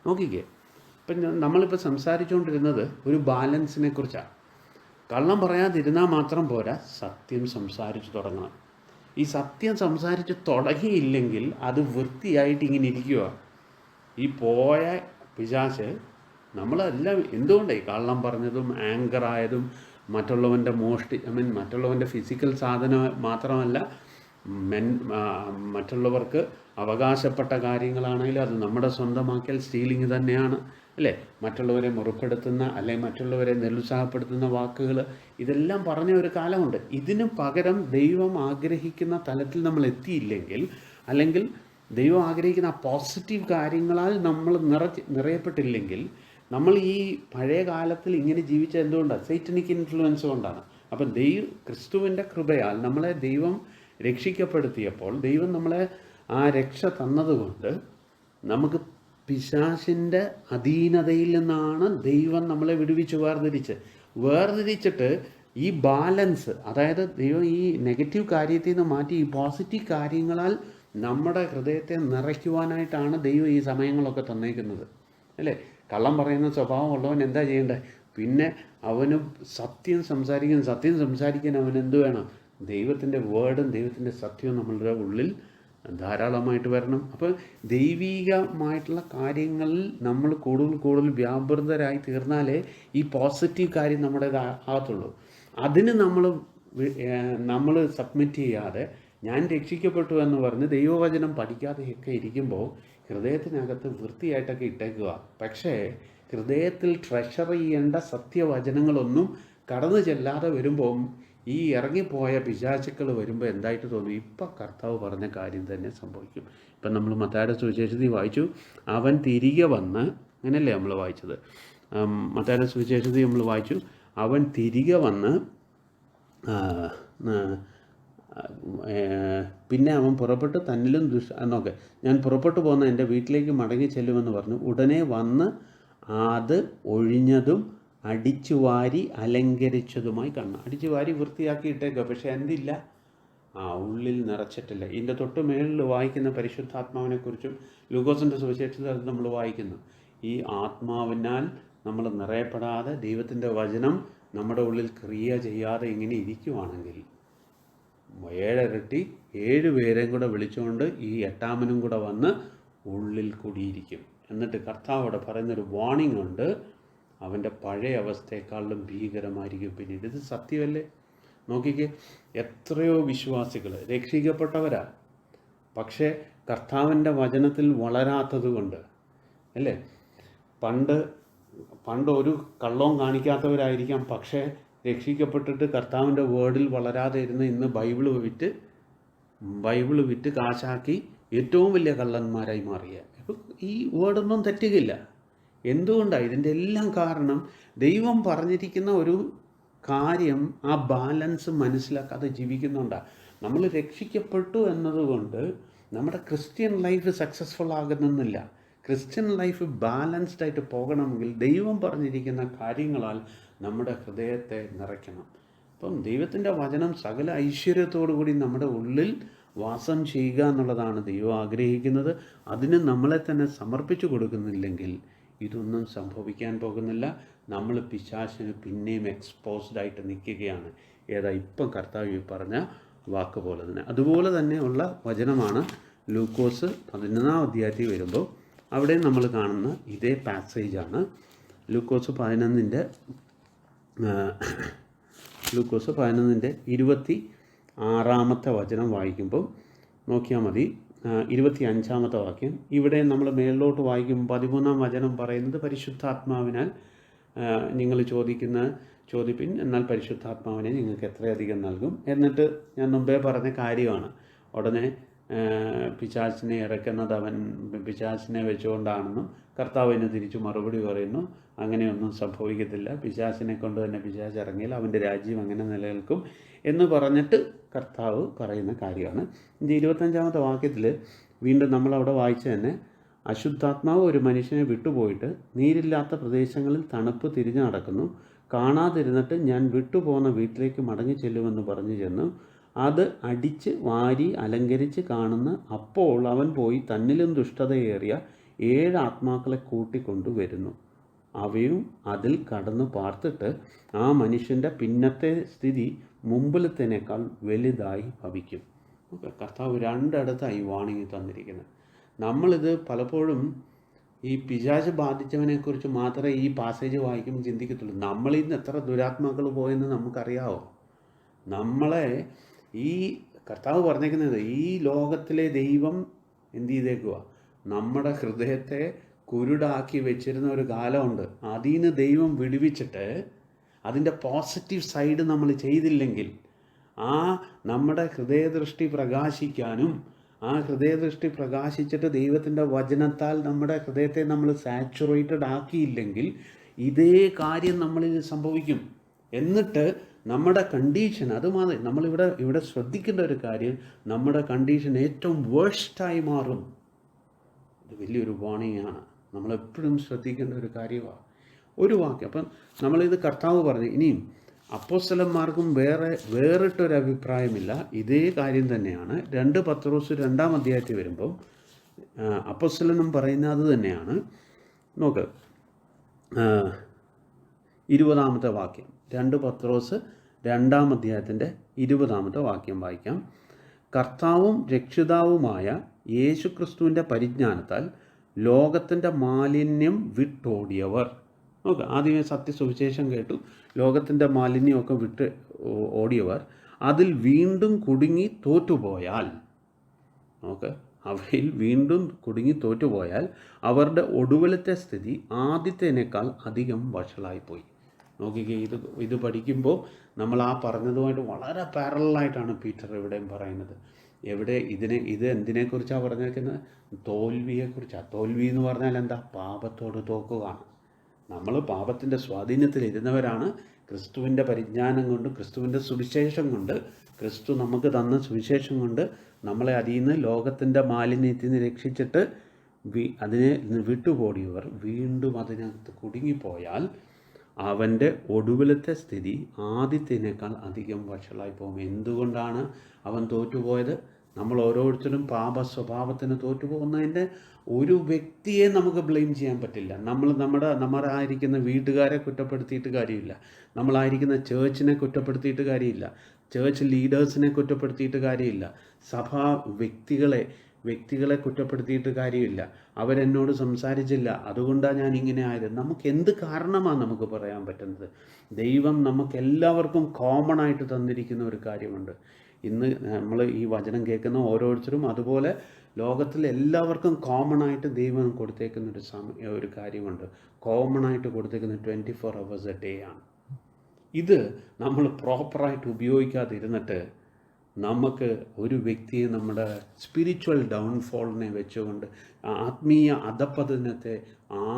നോക്കിക്കേ, ഇപ്പം നമ്മളിപ്പോൾ സംസാരിച്ചുകൊണ്ടിരുന്നത് ഒരു ബാലൻസിനെ കുറിച്ചാണ്. കള്ളം പറയാതിരുന്നാൽ മാത്രം പോരാ, സത്യം സംസാരിച്ചു തുടങ്ങണം. ഈ സത്യം സംസാരിച്ച് തുടങ്ങിയില്ലെങ്കിൽ അത് വൃത്തിയായിട്ട് ഇങ്ങനെ ഇരിക്കുക. ഈ പോയ പിശാച് നമ്മളെല്ലാം എന്തുകൊണ്ടായി കള്ളം പറഞ്ഞതും ആങ്കറായതും മറ്റുള്ളവൻ്റെ മറ്റുള്ളവൻ്റെ ഫിസിക്കൽ സാധനം മാത്രമല്ല, മറ്റുള്ളവർക്ക് അവകാശപ്പെട്ട കാര്യങ്ങളാണെങ്കിലും അത് നമ്മുടെ സ്വന്തമാക്കിയാൽ സ്റ്റീലിങ് തന്നെയാണ്, അല്ലേ? മറ്റുള്ളവരെ മുറിപ്പെടുത്തുന്ന അല്ലെങ്കിൽ മറ്റുള്ളവരെ നിരുത്സാഹപ്പെടുത്തുന്ന വാക്കുകൾ, ഇതെല്ലാം പറഞ്ഞ ഒരു കാലമുണ്ട്. ഇതിനു പകരം ദൈവം ആഗ്രഹിക്കുന്ന തലത്തിൽ നമ്മൾ എത്തിയില്ലെങ്കിൽ, അല്ലെങ്കിൽ ദൈവം ആഗ്രഹിക്കുന്ന പോസിറ്റീവ് കാര്യങ്ങളാൽ നമ്മൾ നിറയപ്പെട്ടില്ലെങ്കിൽ, നമ്മൾ ഈ പഴയ കാലത്തിൽ ഇങ്ങനെ ജീവിച്ച എന്തുകൊണ്ടാണ്? സൈറ്റനിക് ഇൻഫ്ലുവൻസ് കൊണ്ടാണ്. അപ്പം ക്രിസ്തുവിൻ്റെ കൃപയാൽ നമ്മളെ ദൈവം രക്ഷിക്കപ്പെടുത്തിയപ്പോൾ, ദൈവം നമ്മളെ ആ രക്ഷ തന്നതുകൊണ്ട് നമുക്ക് പിശാചിൻ്റെ അധീനതയിൽ നിന്നാണ് ദൈവം നമ്മളെ വേർതിരിച്ചിട്ട് ഈ ബാലൻസ്, അതായത് ദൈവം ഈ നെഗറ്റീവ് കാര്യത്തിൽ നിന്ന് മാറ്റി ഈ പോസിറ്റീവ് കാര്യങ്ങളാൽ നമ്മുടെ ഹൃദയത്തെ നിറയ്ക്കുവാനായിട്ടാണ് ദൈവം ഈ സമയങ്ങളൊക്കെ തന്നേക്കുന്നത്, അല്ലേ? കള്ളം പറയുന്ന സ്വഭാവം ഉള്ളവൻ എന്താ ചെയ്യേണ്ടത്? പിന്നെ അവന് സത്യം സംസാരിക്കാൻ അവന് എന്ത് വേണം? ദൈവത്തിൻ്റെ വേർഡും ദൈവത്തിൻ്റെ സത്യവും നമ്മളുടെ ഉള്ളിൽ ധാരാളമായിട്ട് വരണം. അപ്പോൾ ദൈവികമായിട്ടുള്ള കാര്യങ്ങളിൽ നമ്മൾ കൂടുതൽ വ്യാപൃതരായി തീർന്നാലേ ഈ പോസിറ്റീവ് കാര്യം നമ്മുടെ ആകത്തുള്ളൂ. അതിന് നമ്മൾ സബ്മിറ്റ് ചെയ്യാതെ ഞാൻ രക്ഷിക്കപ്പെട്ടു എന്ന് പറഞ്ഞ് ദൈവവചനം പഠിക്കാതെയൊക്കെ ഇരിക്കുമ്പോൾ ഹൃദയത്തിനകത്ത് വൃത്തിയായിട്ടൊക്കെ ഇട്ടേക്കുക. പക്ഷേ ഹൃദയത്തിൽ ട്രഷർ ചെയ്യേണ്ട സത്യവചനങ്ങളൊന്നും കടന്നു ചെല്ലാതെ വരുമ്പോൾ ഈ ഇറങ്ങിപ്പോയ പിശാചുക്കൾ വരുമ്പോൾ എന്തായിട്ട് തോന്നും? ഇപ്പം കർത്താവ് പറഞ്ഞ കാര്യം തന്നെ സംഭവിക്കും. ഇപ്പം നമ്മൾ മത്തായിയുടെ സുവിശേഷത്തിൽ വായിച്ചു, അവൻ തിരികെ വന്ന് അങ്ങനെയല്ലേ നമ്മൾ വായിച്ചത്? മത്തായിയുടെ സുവിശേഷത്തിൽ നമ്മൾ വായിച്ചു, അവൻ തിരികെ വന്ന് പിന്നെ അവൻ പുറപ്പെട്ട് തന്നിലും നോക്കെ, ഞാൻ പുറപ്പെട്ടു പോകുന്ന എൻ്റെ വീട്ടിലേക്ക് മടങ്ങി ചെല്ലുമെന്ന് പറഞ്ഞു. ഉടനെ വന്ന് അത് ഒഴിഞ്ഞതും അടിച്ചു വാരി അലങ്കരിച്ചതുമായി കാണണം. അടിച്ചു വാരി വൃത്തിയാക്കിയിട്ടേക്കുക, പക്ഷേ എന്തില്ല, ഉള്ളിൽ നിറച്ചിട്ടില്ല. ഇതിൻ്റെ തൊട്ട് മേളിൽ വായിക്കുന്ന പരിശുദ്ധാത്മാവിനെക്കുറിച്ചും ലൂക്കോസിൻ്റെ സുവിശേഷത്തിൽ നമ്മൾ വായിക്കുന്നു. ഈ ആത്മാവിനാൽ നമ്മൾ നിറയപ്പെടാതെ ദൈവത്തിൻ്റെ വചനം നമ്മുടെ ഉള്ളിൽ ക്രിയ ചെയ്യാതെ ഇങ്ങനെ ഇരിക്കുവാണെങ്കിൽ 7 ഇരട്ടി 7 പേരെയും കൂടെ വിളിച്ചുകൊണ്ട് ഈ 8ാമനും കൂടെ വന്ന് ഉള്ളിൽ കൂടിയിരിക്കും. എന്നിട്ട് കർത്താവ് അവിടെ പറയുന്നൊരു വാർണിംഗ് ഉണ്ട്, അവൻ്റെ പഴയ അവസ്ഥയെക്കാളും ഭീകരമായിരിക്കും പിന്നീട്. ഇത് സത്യമല്ലേ? നോക്കിക്കേ, എത്രയോ വിശ്വാസികൾ രക്ഷിക്കപ്പെട്ടവരാ, പക്ഷേ കർത്താവിൻ്റെ വചനത്തിൽ വളരാത്തത് കൊണ്ട് അല്ലേ? പണ്ട് ഒരു കള്ളവും കാണിക്കാത്തവരായിരിക്കാം, പക്ഷേ രക്ഷിക്കപ്പെട്ടിട്ട് കർത്താവിൻ്റെ വേർഡിൽ വളരാതെ ഇരുന്ന് ഇന്ന് ബൈബിള് വിറ്റ് കാശാക്കി ഏറ്റവും വലിയ കള്ളന്മാരായി മാറിയ. അപ്പോൾ ഈ വേർഡൊന്നും തെറ്റുകയില്ല. എന്തുകൊണ്ടാണ്? ഇതിൻ്റെ എല്ലാം കാരണം ദൈവം പറഞ്ഞിരിക്കുന്ന ഒരു കാര്യം, ആ ബാലൻസ് മനസ്സിലാക്കാതെ ജീവിക്കുന്നുണ്ടാണ്. നമ്മൾ രക്ഷിക്കപ്പെട്ടു എന്നതുകൊണ്ട് നമ്മുടെ ക്രിസ്ത്യൻ ലൈഫ് സക്സസ്ഫുൾ ആകുന്നില്ല. ക്രിസ്ത്യൻ ലൈഫ് ബാലൻസ്ഡ് ആയിട്ട് പോകണമെങ്കിൽ ദൈവം പറഞ്ഞിരിക്കുന്ന കാര്യങ്ങളാൽ നമ്മുടെ ഹൃദയത്തെ നിറയ്ക്കണം. അപ്പം ദൈവത്തിൻ്റെ വചനം സകല ഐശ്വര്യത്തോടു കൂടി നമ്മുടെ ഉള്ളിൽ വാസം ചെയ്യുക എന്നുള്ളതാണ് ദൈവം ആഗ്രഹിക്കുന്നത്. അതിന് നമ്മളെ തന്നെ സമർപ്പിച്ചു കൊടുക്കുന്നില്ലെങ്കിൽ ഇതൊന്നും സംഭവിക്കാൻ പോകുന്നില്ല. നമ്മൾ പിശാചിന് പിന്നെയും എക്സ്പോസ്ഡ് ആയിട്ട് നിൽക്കുകയാണ്. ഇപ്പം കർത്താവ് പറഞ്ഞ വാക്ക് പോലെ തന്നെ. അതുപോലെ തന്നെയുള്ള വചനമാണ് ലൂക്കോസ് 11-ാം അധ്യായത്തിൽ വരുമ്പോൾ അവിടെ നമ്മൾ കാണുന്ന ഇതേ പാസേജാണ്. ലൂക്കോസ് 11-ന്റെ 26-ാമത്തെ വചനം വായിക്കുമ്പോൾ നോക്കിയാൽ മതി. 25-ാമത്തെ വാക്യം. ഇവിടെ നമ്മൾ മേളിലോട്ട് വായിക്കുമ്പോൾ 13-ാം വചനം പറയുന്നത് പരിശുദ്ധാത്മാവിനാൽ നിങ്ങൾ ചോദിപ്പിൻ, എന്നാൽ പരിശുദ്ധാത്മാവിനെ നിങ്ങൾക്ക് എത്രയധികം നൽകും. എന്നിട്ട് ഞാൻ മുമ്പേ പറഞ്ഞ കാര്യമാണ്, ഉടനെ പിശാചിനെ ഇറക്കുന്നത് അവൻ പിശാചിനെ വെച്ചുകൊണ്ടാണെന്നും കർത്താവിന് തിരിച്ചു മറുപടി പറയുന്നു, അങ്ങനെയൊന്നും സംഭവിക്കത്തില്ല, പിശാചിനെ കൊണ്ട് തന്നെ പിശാച് ഇറങ്ങിയാൽ അവൻ്റെ രാജ്യം അങ്ങനെ നിലനിൽക്കും എന്ന് പറഞ്ഞിട്ട് കർത്താവ് പറയുന്ന കാര്യമാണ്. 25-ാമത്തെ വാക്യത്തിൽ വീണ്ടും നമ്മളവിടെ വായിച്ച തന്നെ, അശുദ്ധാത്മാവ് ഒരു മനുഷ്യനെ വിട്ടുപോയിട്ട് നീരില്ലാത്ത പ്രദേശങ്ങളിൽ തണുപ്പ് തിരിഞ്ഞു നടക്കുന്നു, കാണാതിരുന്നിട്ട് ഞാൻ വിട്ടുപോകുന്ന വീട്ടിലേക്ക് മടങ്ങി ചെല്ലുമെന്ന് പറഞ്ഞു ചെന്നു. അത് അടിച്ച് വാരി അലങ്കരിച്ച് കാണുന്ന അപ്പോൾ അവൻ പോയി തന്നിലും ദുഷ്ടതയേറിയ 7 ആത്മാക്കളെ കൂട്ടിക്കൊണ്ടുവരുന്നു. അവയും അതിൽ കടന്നു പാർത്തിട്ട് ആ മനുഷ്യൻ്റെ പിന്നത്തെ സ്ഥിതി മുമ്പിലത്തേനേക്കാൾ വലുതായി ഭവിക്കും. കർത്താവ് 2 ഇടത്തായി വാണിംഗ് തന്നിരിക്കുന്നത്. നമ്മളിത് പലപ്പോഴും ഈ പിശാച് ബാധിച്ചവനെക്കുറിച്ച് മാത്രമേ ഈ പാസേജ് വായിക്കുമ്പോൾ ചിന്തിക്കത്തുള്ളൂ. നമ്മളിൽ നിന്ന് എത്ര ദുരാത്മാക്കൾ പോയെന്ന് നമുക്കറിയാവോ? നമ്മളെ ഈ കർത്താവ് പറഞ്ഞേക്കുന്നത്, ഈ ലോകത്തിലെ ദൈവം എന്ത് ചെയ്തേക്കുക, നമ്മുടെ ഹൃദയത്തെ കുരുടാക്കി വെച്ചിരുന്ന ഒരു കാലമുണ്ട്. അതിൽ നിന്ന് ദൈവം വിടുവിച്ചിട്ട് അതിൻ്റെ പോസിറ്റീവ് സൈഡ് നമ്മൾ ചെയ്തില്ലെങ്കിൽ നമ്മുടെ ഹൃദയദൃഷ്ടി പ്രകാശിക്കാനും, ആ ഹൃദയദൃഷ്ടി പ്രകാശിച്ചിട്ട് ദൈവത്തിൻ്റെ വചനത്താൽ നമ്മുടെ ഹൃദയത്തെ നമ്മൾ സാച്ചുറേറ്റഡ് ആക്കിയില്ലെങ്കിൽ ഇതേ കാര്യം നമ്മളിൽ സംഭവിക്കും. എന്നിട്ട് നമ്മുടെ കണ്ടീഷൻ അതുമാതിരി ഇവിടെ ശ്രദ്ധിക്കേണ്ട ഒരു കാര്യം, നമ്മുടെ കണ്ടീഷൻ ഏറ്റവും വേഴ്സ്റ്റായി മാറും. ഇത് വലിയൊരു വാണിംഗ് ആണ്, നമ്മളെപ്പോഴും ശ്രദ്ധിക്കേണ്ട ഒരു കാര്യമാണ്. ഒരു വാക്യം അപ്പം നമ്മളിത് കർത്താവ് പറഞ്ഞു. ഇനിയും അപ്പോസ്തലന്മാർക്കും വേറിട്ടൊരു അഭിപ്രായമില്ല, ഇതേ കാര്യം തന്നെയാണ്. 2 പത്രോസ് 2-ാം അധ്യായത്തിൽ വരുമ്പം അപ്പോസ്തലനും പറയുന്നത് അത് തന്നെയാണ്. നോക്ക് 20-ാമത്തെ വാക്യം, 2 പത്രോസ് 2-ാം അധ്യായത്തിൻ്റെ 20-ാമത്തെ വാക്യം വായിക്കാം. കർത്താവും രക്ഷിതാവുമായ യേശുക്രിസ്തുവിൻ്റെ പരിജ്ഞാനത്താൽ ലോകത്തിൻ്റെ മാലിന്യം വിട്ടോടിയവർ. നോക്ക്, ആദ്യമേ സത്യസുവിശേഷം കേട്ടു, ലോകത്തിൻ്റെ മാലിന്യമൊക്കെ വിട്ട് ഓടിയവർ അതിൽ വീണ്ടും കുടുങ്ങി തോറ്റുപോയാൽ, നോക്ക്, അവയിൽ വീണ്ടും കുടുങ്ങി തോറ്റുപോയാൽ അവരുടെ ഒടുവിലത്തെ സ്ഥിതി ആദ്യത്തേനേക്കാൾ അധികം വഷളായിപ്പോയി. നോക്കിക്കേ, ഇത് പഠിക്കുമ്പോൾ നമ്മൾ ആ പറഞ്ഞതുമായിട്ട് വളരെ പാരലായിട്ടാണ് പീറ്റർ ഇവിടെയും പറയുന്നത്. എവിടെ ഇത് എന്തിനെക്കുറിച്ചാണ് പറഞ്ഞേക്കുന്നത്? തോൽവിയെക്കുറിച്ചാണ്. തോൽവി എന്ന് പറഞ്ഞാൽ എന്താ? പാപത്തോട് തോക്കുകയാണ്. നമ്മൾ പാപത്തിൻ്റെ സ്വാധീനത്തിലിരുന്നവരാണ്. ക്രിസ്തുവിൻ്റെ പരിജ്ഞാനം കൊണ്ട്, ക്രിസ്തുവിൻ്റെ സുവിശേഷം കൊണ്ട്, ക്രിസ്തു നമുക്ക് തന്ന സുവിശേഷം കൊണ്ട് നമ്മളെ അതിൽ നിന്ന്, ലോകത്തിൻ്റെ മാലിന്യത്തിൽ നിന്ന് രക്ഷിച്ചിട്ട് അതിനെ വിട്ടുപോടിയവർ വീണ്ടും അതിനകത്ത് കുടുങ്ങിപ്പോയാൽ അവൻ്റെ ഒടുവിലത്തെ സ്ഥിതി ആദ്യത്തേനേക്കാൾ അധികം വഷളായി പോകും. എന്തുകൊണ്ടാണ് അവൻ തോറ്റുപോയത്? നമ്മൾ ഓരോരുത്തരും പാപ സ്വഭാവത്തിന് തോറ്റുപോകുന്നതിൻ്റെ ഒരു വ്യക്തിയെ നമുക്ക് ബ്ലെയിം ചെയ്യാൻ പറ്റില്ല. നമ്മളായിരിക്കുന്ന വീട്ടുകാരെ കുറ്റപ്പെടുത്തിയിട്ട് കാര്യമില്ല, നമ്മളായിരിക്കുന്ന ചേർച്ചിനെ കുറ്റപ്പെടുത്തിയിട്ട് കാര്യമില്ല, ചേർച്ച് ലീഡേഴ്സിനെ കുറ്റപ്പെടുത്തിയിട്ട് കാര്യമില്ല, സഭാ വ്യക്തികളെ കുറ്റപ്പെടുത്തിയിട്ട് കാര്യമില്ല. അവരെന്നോട് സംസാരിച്ചില്ല, അതുകൊണ്ടാണ് ഞാൻ ഇങ്ങനെ ആയത്. നമുക്ക് എന്ത് കാരണമാണ് നമുക്ക് പറയാൻ പറ്റുന്നത്? ദൈവം നമുക്കെല്ലാവർക്കും കോമൺ ആയിട്ട് തന്നിരിക്കുന്ന ഒരു കാര്യമുണ്ട്. ഇന്ന് നമ്മൾ ഈ വചനം കേൾക്കുന്ന ഓരോരുത്തരും അതുപോലെ ലോകത്തിൽ എല്ലാവർക്കും കോമൺ ആയിട്ട് ദൈവം കൊടുത്തേക്കുന്ന ഒരു കാര്യമുണ്ട്. കോമൺ ആയിട്ട് കൊടുത്തേക്കുന്ന 24 hours a day ആണ്. ഇത് നമ്മൾ പ്രോപ്പറായിട്ട് ഉപയോഗിക്കാതിരുന്നിട്ട് നമുക്ക് ഒരു വ്യക്തിയെ നമ്മുടെ സ്പിരിച്വൽ ഡൗൺഫോളിനെ വെച്ചുകൊണ്ട് ആത്മീയ അധപ്പതനത്തെ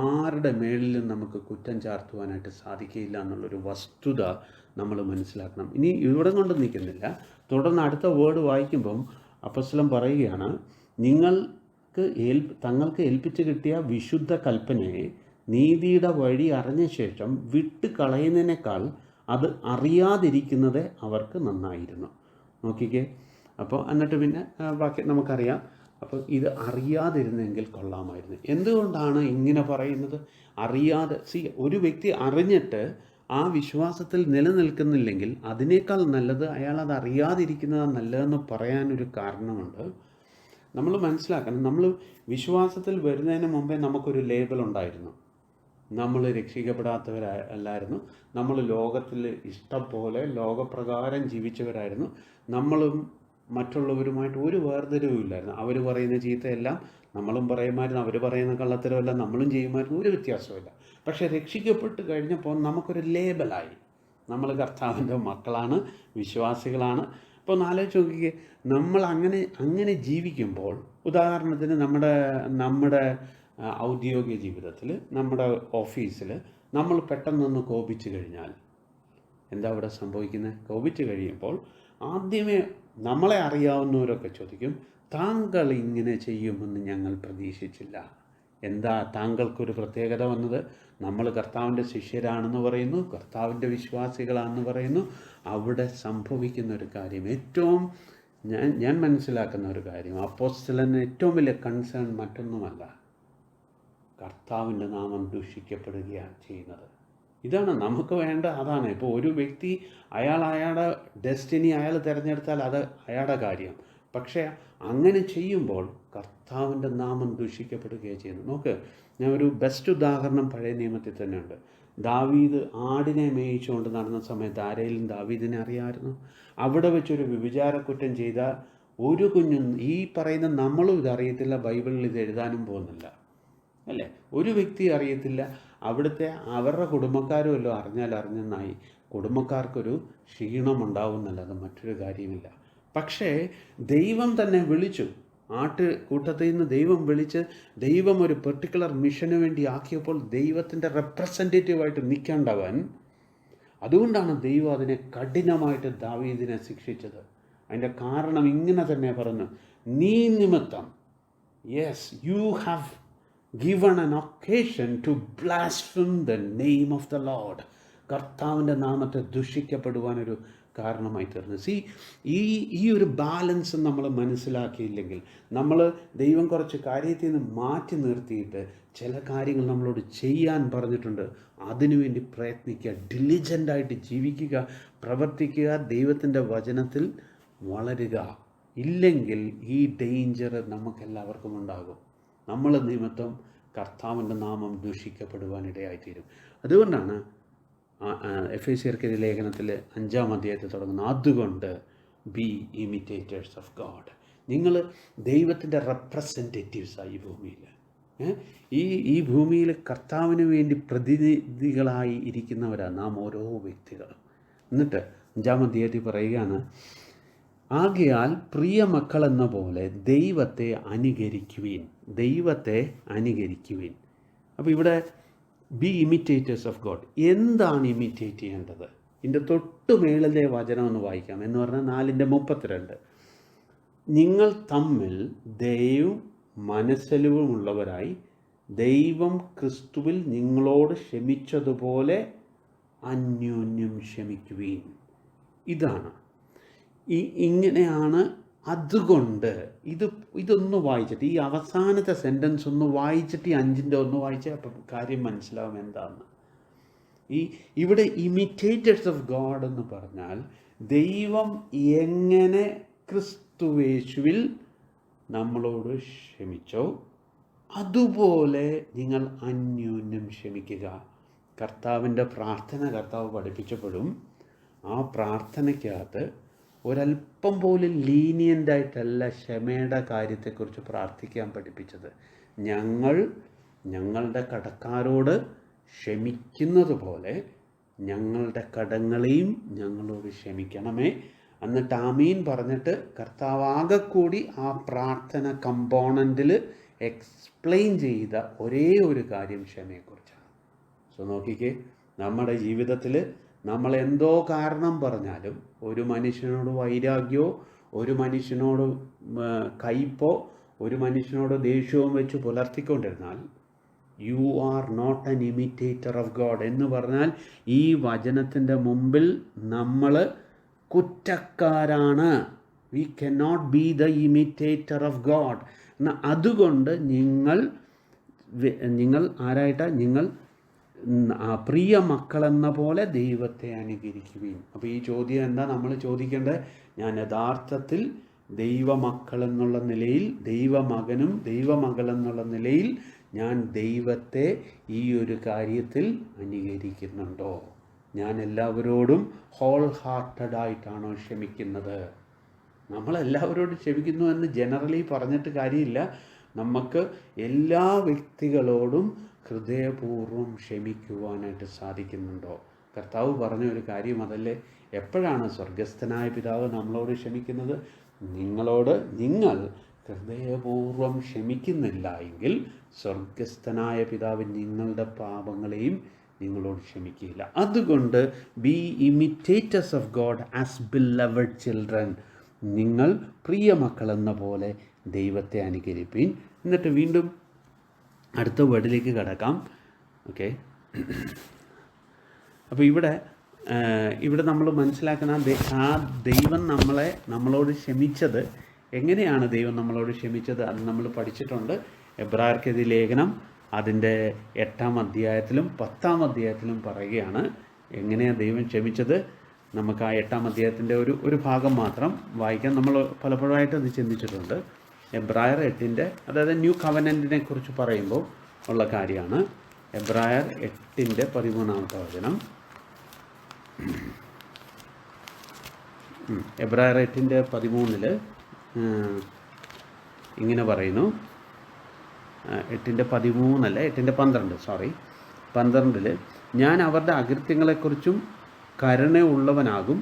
ആരുടെ മേളിലും നമുക്ക് കുറ്റം ചാർത്തുവാനായിട്ട് സാധിക്കില്ല എന്നുള്ളൊരു വസ്തുത നമ്മൾ മനസ്സിലാക്കണം. ഇനി ഇവിടെ കൊണ്ട് നിൽക്കുന്നില്ല, തുടർന്ന് അടുത്ത വേർഡ് വായിക്കുമ്പം അപ്പോസ്തലൻ പറയുകയാണ്, തങ്ങൾക്ക് ഏൽപ്പിച്ച് കിട്ടിയ വിശുദ്ധ കൽപ്പനയെ നീതിയുടെ വഴി അറിഞ്ഞ ശേഷം വിട്ട് കളയുന്നതിനേക്കാൾ അത് അറിയാതിരിക്കുന്നത് അവർക്ക് നന്നായിരുന്നു. നോക്കിക്കേ. അപ്പോൾ എന്നിട്ട് പിന്നെ ബാക്കി നമുക്കറിയാം. അപ്പോൾ ഇത് അറിയാതിരുന്നെങ്കിൽ കൊള്ളാമായിരുന്നു. എന്തുകൊണ്ടാണ് ഇങ്ങനെ പറയുന്നത്? അറിയാതെ ഒരു വ്യക്തി അറിഞ്ഞിട്ട് ആ വിശ്വാസത്തിൽ നിലനിൽക്കുന്നില്ലെങ്കിൽ അതിനേക്കാൾ നല്ലത് അയാൾ അത് അറിയാതിരിക്കുന്നതാണ് നല്ലതെന്ന് പറയാനൊരു കാരണമുണ്ട്. നമ്മൾ മനസ്സിലാക്കണം, നമ്മൾ വിശ്വാസത്തിൽ വരുന്നതിന് മുമ്പേ നമുക്കൊരു ലേബൽ ഉണ്ടായിരുന്നു. നമ്മൾ രക്ഷിക്കപ്പെടാത്തവരല്ലായിരുന്നു, നമ്മൾ ലോകത്തിൽ ഇഷ്ടം പോലെ ലോകപ്രകാരം ജീവിച്ചവരായിരുന്നു. നമ്മളും മറ്റുള്ളവരുമായിട്ട് ഒരു വേർതിരിവുമില്ലായിരുന്നു. അവർ പറയുന്ന ചീത്തയെല്ലാം നമ്മളും പറയുമായിരുന്നു, അവർ പറയുന്ന കള്ളത്തരമെല്ലാം നമ്മളും ചെയ്യുമായിരുന്നു, ഒരു വ്യത്യാസമില്ല. പക്ഷേ രക്ഷിക്കപ്പെട്ട് കഴിഞ്ഞപ്പോൾ നമുക്കൊരു ലേബലായി, നമ്മൾ കർത്താവിൻ്റെ മക്കളാണ്, വിശ്വാസികളാണ്. അപ്പോൾ ഒന്ന് ആലോചിച്ച് നോക്കിക്കേ, നമ്മൾ അങ്ങനെ ജീവിക്കുമ്പോൾ, ഉദാഹരണത്തിന് നമ്മുടെ ഔദ്യോഗിക ജീവിതത്തിൽ, നമ്മുടെ ഓഫീസിൽ നമ്മൾ പെട്ടെന്നൊന്ന് കോപിച്ച് കഴിഞ്ഞാൽ എന്താ അവിടെ സംഭവിക്കുന്നത്? കോപിച്ച് കഴിയുമ്പോൾ ആദ്യമേ നമ്മളെ അറിയാവുന്നവരൊക്കെ ചോദിക്കും, താങ്കൾ ഇങ്ങനെ ചെയ്യുമെന്ന് ഞങ്ങൾ പ്രതീക്ഷിച്ചില്ല. എന്താ താങ്കൾക്കൊരു പ്രത്യേകത വന്നത്? നമ്മൾ കർത്താവിൻ്റെ ശിഷ്യരാണെന്ന് പറയുന്നു, കർത്താവിൻ്റെ വിശ്വാസികളാണെന്ന് പറയുന്നു. അവിടെ സംഭവിക്കുന്ന ഒരു കാര്യം, ഏറ്റവും ഞാൻ മനസ്സിലാക്കുന്ന ഒരു കാര്യം, അപ്പോസ്തലന് ഏറ്റവും വലിയ കൺസേൺ മറ്റൊന്നുമല്ല, കർത്താവിൻ്റെ നാമം ദൂഷിക്കപ്പെടുകയാണ് ചെയ്യുന്നത്. ഇതാണ് നമുക്ക് വേണ്ട. അതാണ് ഇപ്പോൾ ഒരു വ്യക്തി അയാളുടെ ഡെസ്റ്റിനി അയാൾ തിരഞ്ഞെടുത്താൽ അത് അയാളുടെ കാര്യം. പക്ഷേ അങ്ങനെ ചെയ്യുമ്പോൾ കർത്താവിൻ്റെ നാമം ദൂഷിക്കപ്പെടുകയാണ് ചെയ്യുന്നത്. നോക്ക്, ഞാൻ ഒരു ബെസ്റ്റ് ഉദാഹരണം പഴയ നിയമത്തിൽ തന്നെയുണ്ട്. ദാവീദ് ആടിനെ മേയിച്ചുകൊണ്ട് നടന്ന സമയത്ത് ആരെങ്കിലും ദാവീദിനെ അറിയാമായിരുന്നു? അവിടെ വെച്ചൊരു വ്യഭിചാരക്കുറ്റം ചെയ്ത ഒരു കുഞ്ഞും, ഈ പറയുന്ന നമ്മളും ഇതറിയത്തില്ല, ബൈബിളിൽ ഇത് എഴുതാനും പോകുന്നില്ല, അല്ലേ? ഒരു വ്യക്തി അറിയത്തില്ല. അവരുടെ കുടുംബക്കാരും വല്ലതും അറിഞ്ഞെന്നായി. കുടുംബക്കാർക്കൊരു ക്ഷീണമുണ്ടാവുന്നല്ലാതെ മറ്റൊരു കാര്യമില്ല. പക്ഷേ ദൈവം തന്നെ വിളിച്ചു, കൂട്ടത്തിൽ നിന്ന് ദൈവം വിളിച്ച്, ദൈവം ഒരു പെർട്ടിക്കുലർ മിഷന് വേണ്ടി ആക്കിയപ്പോൾ ദൈവത്തിൻ്റെ റെപ്രസെൻറ്റേറ്റീവായിട്ട് നിൽക്കേണ്ടവൻ, അതുകൊണ്ടാണ് ദൈവം അതിനെ കഠിനമായിട്ട് ദാവീദിനെ ശിക്ഷിച്ചത്. അതിൻ്റെ കാരണം ഇങ്ങനെ തന്നെ പറഞ്ഞു, നീ നിമിത്തം, yes, you have given an occasion to blaspheme the name of the Lord. കർത്താവിൻ്റെ നാമത്തെ ദുഷിക്കപ്പെടുവാനൊരു കാരണമായി തീർന്നു. ഈ ഒരു ബാലൻസ് നമ്മൾ മനസ്സിലാക്കിയില്ലെങ്കിൽ, നമ്മൾ ദൈവം കുറച്ച് കാര്യത്തിൽ നിന്ന് മാറ്റി നിർത്തിയിട്ട് ചില കാര്യങ്ങൾ നമ്മളോട് ചെയ്യാൻ പറഞ്ഞിട്ടുണ്ട്, അതിനുവേണ്ടി പ്രയത്നിക്കുക, ഡിലിജൻ്റായിട്ട് ജീവിക്കുക, പ്രവർത്തിക്കുക, ദൈവത്തിൻ്റെ വചനത്തിൽ വളരുക. ഇല്ലെങ്കിൽ ഈ ഡേഞ്ചർ നമുക്കെല്ലാവർക്കും ഉണ്ടാകും. നമ്മൾ നിമിത്തം കർത്താവിൻ്റെ നാമം ദൂഷിക്കപ്പെടുവാനിടയായിത്തീരും. അതുകൊണ്ടാണ് എഫേസ്യർക്ക് ലേഖനത്തിൽ 5-ാം അധ്യായത്തിൽ തുടങ്ങുന്നത്, അതുകൊണ്ട് ബി ഇമിറ്റേറ്റേഴ്സ് ഓഫ് ഗോഡ്. നിങ്ങൾ ദൈവത്തിൻ്റെ റെപ്രസെൻറ്റേറ്റീവ്സായി ഈ ഭൂമിയിൽ. ഈ ഭൂമിയിൽ കർത്താവിന് വേണ്ടി പ്രതിനിധികളായി ഇരിക്കുന്നവരാണ് നാം ഓരോ വ്യക്തികളും. എന്നിട്ട് 5-ാം അധ്യായത്തിൽ പറയുകയാണ്, ആകയാൽ പ്രിയ മക്കളെന്ന പോലെ ദൈവത്തെ അനുകരിക്കുവിൻ. ദൈവത്തെ അനുകരിക്കുവിൻ. അപ്പോൾ ഇവിടെ ബി ഇമിറ്റേറ്റേഴ്സ് ഓഫ് ഗോഡ്. എന്താണ് ഇമിറ്റേറ്റ് ചെയ്യേണ്ടത്? ഇതിൻ്റെ തൊട്ട് മേളിലെ വചനം ഒന്ന് വായിക്കാം. എന്ന് പറഞ്ഞാൽ 4:32. നിങ്ങൾ തമ്മിൽ ദയവും മനസ്സലിവുമുള്ളവരായി ദൈവം ക്രിസ്തുവിൽ നിങ്ങളോട് ക്ഷമിച്ചതുപോലെ അന്യോന്യം ക്ഷമിക്കുവീൻ. ഇതാണ് ഇങ്ങനെയാണ്. അതുകൊണ്ട് ഇതൊന്ന് വായിച്ചിട്ട്, ഈ അവസാനത്തെ സെൻറ്റൻസ് ഒന്ന് വായിച്ചിട്ട് ഈ 5ൻ്റെ ഒന്ന് വായിച്ചാൽ അപ്പം കാര്യം മനസ്സിലാവും എന്താണെന്ന്. ഇവിടെ ഇമിറ്റേറ്റേഴ്സ് ഓഫ് ഗോഡ് എന്ന് പറഞ്ഞാൽ ദൈവം എങ്ങനെ ക്രിസ്തുവേശുവിൽ നമ്മളോട് ക്ഷമിച്ചോ അതുപോലെ നിങ്ങൾ അന്യോന്യം ക്ഷമിക്കുക. കർത്താവിൻ്റെ പ്രാർത്ഥന കർത്താവ് പഠിപ്പിച്ചപ്പോഴും ആ പ്രാർത്ഥനയ്ക്കകത്ത് ഒരല്പം പോലും ലീനിയൻ്റായിട്ടല്ല ക്ഷമയുടെ കാര്യത്തെക്കുറിച്ച് പ്രാർത്ഥിക്കാൻ പഠിപ്പിച്ചത്. ഞങ്ങളുടെ കടക്കാരോട് ക്ഷമിക്കുന്നത് പോലെ ഞങ്ങളുടെ കടങ്ങളെയും ഞങ്ങളോട് ക്ഷമിക്കണമേ. എന്നിട്ട് ആമീൻ പറഞ്ഞിട്ട് കർത്താവാകെ കൂടി ആ പ്രാർത്ഥന കമ്പോണൻറ്റിൽ എക്സ്പ്ലെയിൻ ചെയ്ത ഒരേ ഒരു കാര്യം ക്ഷമയെക്കുറിച്ചാണ്. സോ നോക്കിക്കേ, നമ്മുടെ ജീവിതത്തിൽ നമ്മൾ എന്തോ കാരണം പറഞ്ഞാലും ഒരു മനുഷ്യനോട് വൈരാഗ്യമോ ഒരു മനുഷ്യനോട് കയ്പോ ഒരു മനുഷ്യനോട് ദേഷ്യവും വെച്ച് പുലർത്തിക്കൊണ്ടിരുന്നാൽ you are not an imitator of God എന്ന് പറഞ്ഞാൽ ഈ വചനത്തിൻ്റെ മുമ്പിൽ നമ്മൾ കുറ്റക്കാരാണ്. We can not be the imitator of God. അതുകൊണ്ട് നിങ്ങൾ ആരായിട്ടാണ്? നിങ്ങൾ പ്രിയ മക്കളെന്ന പോലെ ദൈവത്തെ അനുകരിക്കുകയും. അപ്പോൾ ഈ ചോദ്യം എന്താ നമ്മൾ ചോദിക്കേണ്ടത്? ഞാൻ യഥാർത്ഥത്തിൽ ദൈവമക്കളെന്നുള്ള നിലയിൽ, ദൈവമകനും ദൈവമകളെന്നുള്ള നിലയിൽ ഞാൻ ദൈവത്തെ ഈ ഒരു കാര്യത്തിൽ അനുകരിക്കുന്നുണ്ടോ? ഞാൻ എല്ലാവരോടും ഹോൾ ഹാർട്ടഡായിട്ടാണോ ക്ഷമിക്കുന്നത്? നമ്മളെല്ലാവരോടും ക്ഷമിക്കുന്നു എന്ന് ജനറലി പറഞ്ഞിട്ട് കാര്യമില്ല. നമുക്ക് എല്ലാ വ്യക്തികളോടും ഹൃദയപൂർവ്വം ക്ഷമിക്കുവാനായിട്ട് സാധിക്കുന്നുണ്ടോ? കർത്താവ് പറഞ്ഞ ഒരു കാര്യം അതല്ലേ, എപ്പോഴാണ് സ്വർഗസ്ഥനായ പിതാവ് നമ്മളോട് ക്ഷമിക്കുന്നത്? നിങ്ങൾ ഹൃദയപൂർവ്വം ക്ഷമിക്കുന്നില്ല എങ്കിൽ സ്വർഗസ്ഥനായ പിതാവ് നിങ്ങളുടെ പാപങ്ങളെയും നിങ്ങളോട് ക്ഷമിക്കില്ല. അതുകൊണ്ട് B imitators of God as beloved children. നിങ്ങൾ പ്രിയ മക്കളെന്ന പോലെ ദൈവത്തെ അനുകരിപ്പീൻ. എന്നിട്ട് വീണ്ടും അടുത്ത വേർഡിലേക്ക് കടക്കാം. ഓക്കെ, അപ്പോൾ ഇവിടെ നമ്മൾ മനസ്സിലാക്കുന്ന ആ ദൈവം നമ്മളോട് ക്ഷമിച്ചത് എങ്ങനെയാണ്? ദൈവം നമ്മളോട് ക്ഷമിച്ചത് അത് നമ്മൾ പഠിച്ചിട്ടുണ്ട്. എബ്രായർക്കെതിരെ ലേഖനം അതിൻ്റെ 8-ാം അധ്യായത്തിലും 10-ാം അധ്യായത്തിലും പറയുകയാണ് എങ്ങനെയാണ് ദൈവം ക്ഷമിച്ചത്. നമുക്ക് ആ 8-ാം അധ്യായത്തിൻ്റെ ഒരു ഭാഗം മാത്രം വായിക്കാൻ നമ്മൾ പലപ്പോഴായിട്ട് അത് ചിന്തിച്ചിട്ടുണ്ട്. എബ്രായർ 8-ൻ്റെ, അതായത് ന്യൂ കവനൻറ്റിനെ കുറിച്ച് പറയുമ്പോൾ ഉള്ള കാര്യമാണ്. എബ്രായർ 8-ൻ്റെ 13-ാമത്തെ വചനം. എബ്രായർ 8-ൻ്റെ 13 ഇങ്ങനെ പറയുന്നു. 8-ൻ്റെ 13 അല്ല, 8-ൻ്റെ 12, 12 ഞാൻ അവരുടെ അകൃത്യങ്ങളെക്കുറിച്ചും കരുണയുള്ളവനാകും,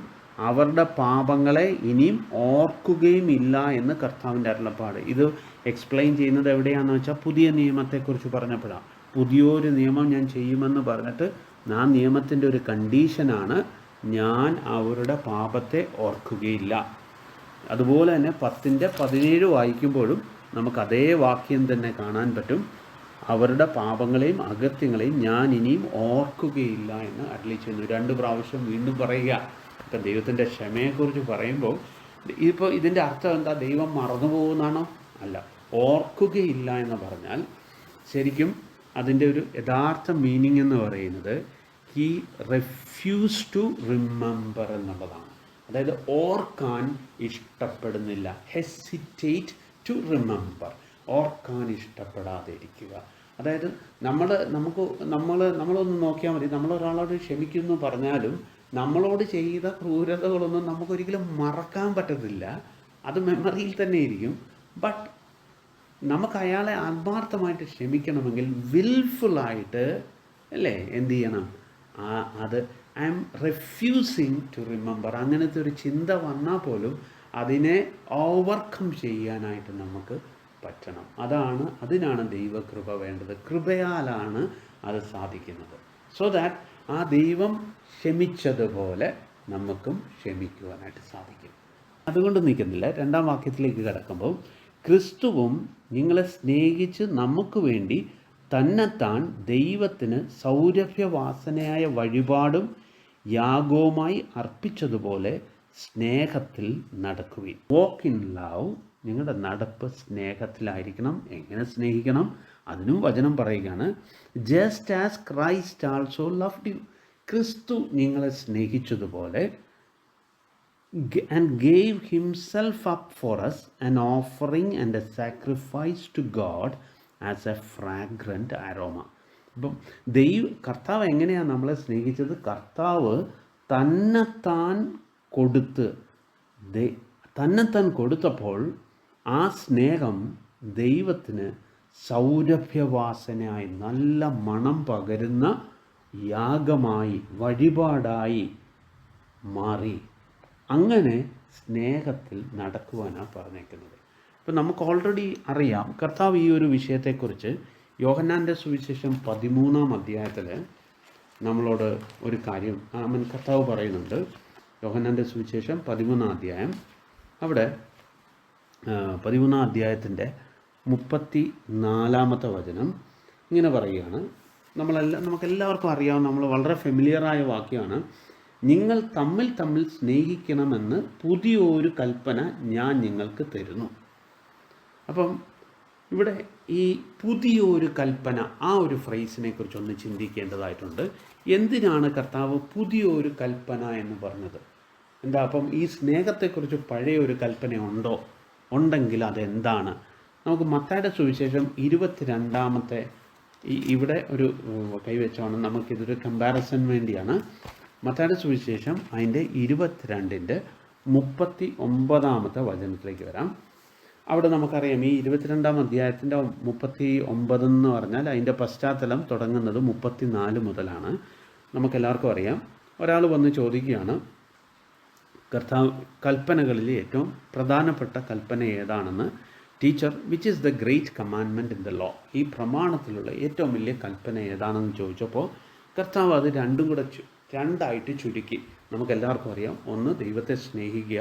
അവരുടെ പാപങ്ങളെ ഇനിയും ഓർക്കുകയും ഇല്ല എന്ന് കർത്താവിൻ്റെ അരുളപ്പാട്. ഇത് എക്സ്പ്ലെയിൻ ചെയ്യുന്നത് എവിടെയാണെന്ന് വെച്ചാൽ പുതിയ നിയമത്തെക്കുറിച്ച് പറഞ്ഞപ്പോഴാണ്. പുതിയൊരു നിയമം ഞാൻ ചെയ്യുമെന്ന് പറഞ്ഞിട്ട് ആ നിയമത്തിൻ്റെ ഒരു കണ്ടീഷനാണ് ഞാൻ അവരുടെ പാപത്തെ ഓർക്കുകയില്ല. അതുപോലെ തന്നെ 10-ൻ്റെ 17 വായിക്കുമ്പോഴും നമുക്ക് അതേ വാക്യം തന്നെ കാണാൻ പറ്റും. അവരുടെ പാപങ്ങളെയും അകൃത്യങ്ങളെയും ഞാൻ ഇനിയും ഓർക്കുകയില്ല എന്ന് അരുളി ചെയ്യുന്നു. 2 പ്രാവശ്യം വീണ്ടും പറയുക. ഇപ്പം ദൈവത്തിൻ്റെ ക്ഷമയെക്കുറിച്ച് പറയുമ്പോൾ ഇപ്പോൾ ഇതിൻ്റെ അർത്ഥം എന്താ? ദൈവം മറന്നു പോകുന്നതാണോ? അല്ല. ഓർക്കുകയില്ല എന്ന് പറഞ്ഞാൽ ശരിക്കും അതിൻ്റെ ഒരു യഥാർത്ഥ മീനിങ് എന്ന് പറയുന്നത് ഹി റെഫ്യൂസ് ടു റിമെമ്പർ എന്നുള്ളതാണ്. അതായത് ഓർക്കാൻ ഇഷ്ടപ്പെടുന്നില്ല. Hesitate to remember. ഓർക്കാൻ ഇഷ്ടപ്പെടാതെ ഇരിക്കുക. അതായത് നമ്മളൊന്ന് നോക്കിയാൽ മതി. നമ്മളൊരാളോട് ക്ഷമിക്കുന്നു പറഞ്ഞാലും നമ്മളോട് ചെയ്ത ക്രൂരതകളൊന്നും നമുക്കൊരിക്കലും മറക്കാൻ പറ്റത്തില്ല. അത് മെമ്മറിയിൽ തന്നെ ഇരിക്കും. ബട്ട് നമുക്ക് അയാളെ ആത്മാർത്ഥമായിട്ട് ക്ഷമിക്കണമെങ്കിൽ വിൽഫുള്ളായിട്ട് അല്ലേ എന്ത് ചെയ്യണം? അത് I'm refusing to remember. അങ്ങനത്തെ ഒരു ചിന്ത വന്നാൽ പോലും അതിനെ ഓവർകം ചെയ്യാനായിട്ട് നമുക്ക് പറ്റണം. അതിനാണ് ദൈവകൃപ വേണ്ടത്. കൃപയാലാണ് അത് സാധിക്കുന്നത്. സോ ദാറ്റ് ആ ദൈവം ക്ഷമിച്ചതുപോലെ നമുക്കും ക്ഷമിക്കുവാനായിട്ട് സാധിക്കും. അതുകൊണ്ട് നിൽക്കുന്നില്ല. 2-ാം വാക്യത്തിലേക്ക് കിടക്കുമ്പോൾ, ക്രിസ്തുവും നിങ്ങളെ സ്നേഹിച്ച് നമുക്ക് വേണ്ടി തന്നെത്താൻ ദൈവത്തിന് സൗരഭ്യവാസനയായ വഴിപാടും യാഗവുമായി അർപ്പിച്ചതുപോലെ സ്നേഹത്തിൽ നടക്കുവിൻ. Walk in love. നിങ്ങളുടെ നടപ്പ് സ്നേഹത്തിലായിരിക്കണം. എങ്ങനെ സ്നേഹിക്കണം? അതിനും വചനം പറയുകയാണ്, just as Christ also loved U. ക്രിസ്തു നിങ്ങളെ സ്നേഹിച്ചതുപോലെ and gave himself up for us, an offering and a sacrifice to God as a fragrant aroma. അപ്പം കർത്താവ് എങ്ങനെയാണ് നമ്മളെ സ്നേഹിച്ചത്? കർത്താവ് തന്നെത്താൻ കൊടുത്തപ്പോൾ ആ സ്നേഹം ദൈവത്തിന് സൗരഭ്യവാസനയായി, നല്ല മണം പകരുന്ന യാഗമായി, വഴിപാടായി മാറി. അങ്ങനെ സ്നേഹത്തിൽ നടക്കുവാനാണ് പറഞ്ഞേക്കുന്നത്. ഇപ്പം നമുക്ക് ഓൾറെഡി അറിയാം, കർത്താവ് ഈ ഒരു വിഷയത്തെക്കുറിച്ച് യോഹന്നാൻ്റെ സുവിശേഷം 13-ാം അധ്യായത്തിൽ നമ്മളോട് ഒരു കാര്യം കർത്താവ് പറയുന്നുണ്ട്. യോഹന്നാൻ്റെ സുവിശേഷം 13-ാം അധ്യായം, അവിടെ 13-ാം അധ്യായത്തിൻ്റെ 34-ാമത്തെ വചനം ഇങ്ങനെ പറയുകയാണ്. നമുക്കെല്ലാവർക്കും അറിയാവുന്ന, നമ്മൾ വളരെ ഫെമിലിയറായ വാക്യമാണ്, നിങ്ങൾ തമ്മിൽ സ്നേഹിക്കണമെന്ന് പുതിയൊരു കൽപ്പന ഞാൻ നിങ്ങൾക്ക് തരുന്നു. അപ്പം ഇവിടെ ഈ പുതിയൊരു കൽപ്പന, ആ ഒരു ഫ്രേസിനെ കുറിച്ചൊന്ന് ചിന്തിക്കേണ്ടതായിട്ടുണ്ട്. എന്തിനാണ് കർത്താവ് പുതിയൊരു കൽപ്പന എന്ന് പറഞ്ഞത്? അപ്പം ഈ സ്നേഹത്തെക്കുറിച്ച് പഴയ ഒരു കൽപ്പന ഉണ്ടെങ്കിൽ അതെന്താണ്? നമുക്ക് മത്തായിയുടെ സുവിശേഷം 22-ാമത്തെ ഇവിടെ ഒരു കൈവച്ചാണ്, നമുക്കിതൊരു കമ്പാരിസൺ വേണ്ടിയാണ്. മത്തായിയുടെ സുവിശേഷം അതിൻ്റെ 22-ന്റെ 39-ാമത്തെ വചനത്തിലേക്ക് വരാം. അവിടെ നമുക്കറിയാം, ഈ 22-ാം അധ്യായത്തിൻ്റെ 39 എന്ന് പറഞ്ഞാൽ അതിൻ്റെ പശ്ചാത്തലം തുടങ്ങുന്നത് 34 മുതലാണ്. നമുക്കെല്ലാവർക്കും അറിയാം, ഒരാൾ വന്ന് ചോദിക്കുകയാണ്, കർത്താവ് കൽപ്പനകളിൽ ഏറ്റവും പ്രധാനപ്പെട്ട കൽപ്പന ഏതാണെന്ന്. Teacher, which is the great commandment in the law? ഈ പ്രമാണത്തിലുള്ള ഏറ്റവും വലിയ കൽപ്പന ഏതാണെന്ന് ചോദിച്ചപ്പോൾ കർത്താവ് അത് രണ്ടായിട്ട് ചുരുക്കി. നമുക്കെല്ലാവർക്കും അറിയാം, ഒന്ന് ദൈവത്തെ സ്നേഹിക്കുക,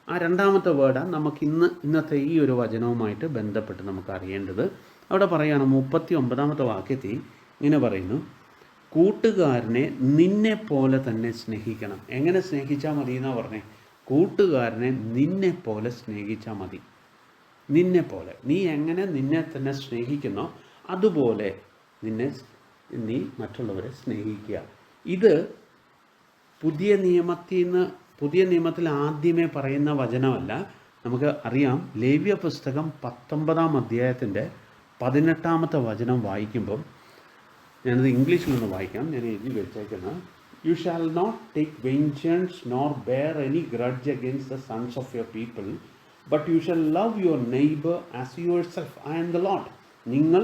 ആ രണ്ടാമത്തെ വേർഡാണ് നമുക്ക് ഇന്നത്തെ ഈ ഒരു വചനവുമായിട്ട് ബന്ധപ്പെട്ട് നമുക്ക് അറിയേണ്ടത്. അവിടെ പറയുകയാണ് 39-ാമത്തെ വാക്യത്തിൽ ഇങ്ങനെ പറയുന്നു, കൂട്ടുകാരനെ നിന്നെ പോലെ തന്നെ സ്നേഹിക്കണം. എങ്ങനെ സ്നേഹിച്ചാൽ മതി എന്നാണ് പറഞ്ഞേ? കൂട്ടുകാരനെ നിന്നെ പോലെ സ്നേഹിച്ചാൽ മതി. നിന്നെ പോലെ, നീ എങ്ങനെ നിന്നെ തന്നെ സ്നേഹിക്കുന്നോ അതുപോലെ നീ മറ്റുള്ളവരെ സ്നേഹിക്കുക. ഇത് പുതിയ നിയമത്തിൽ ആദ്യമേ പറയുന്ന വചനമല്ല. നമുക്ക് അറിയാം, ലേവ്യ പുസ്തകം 19-ാം അധ്യായത്തിൻ്റെ 18-ാമത്തെ വചനം വായിക്കുമ്പം, ഞാനത് ഇംഗ്ലീഷിലൊന്ന് വായിക്കാം, ഞാൻ എഴുതി വെച്ചേക്കുന്നത്. You shall not take vengeance nor bear any grudge against the sons of your people, but you shall love your neighbour as yourself. I am the Lord. നിങ്ങൾ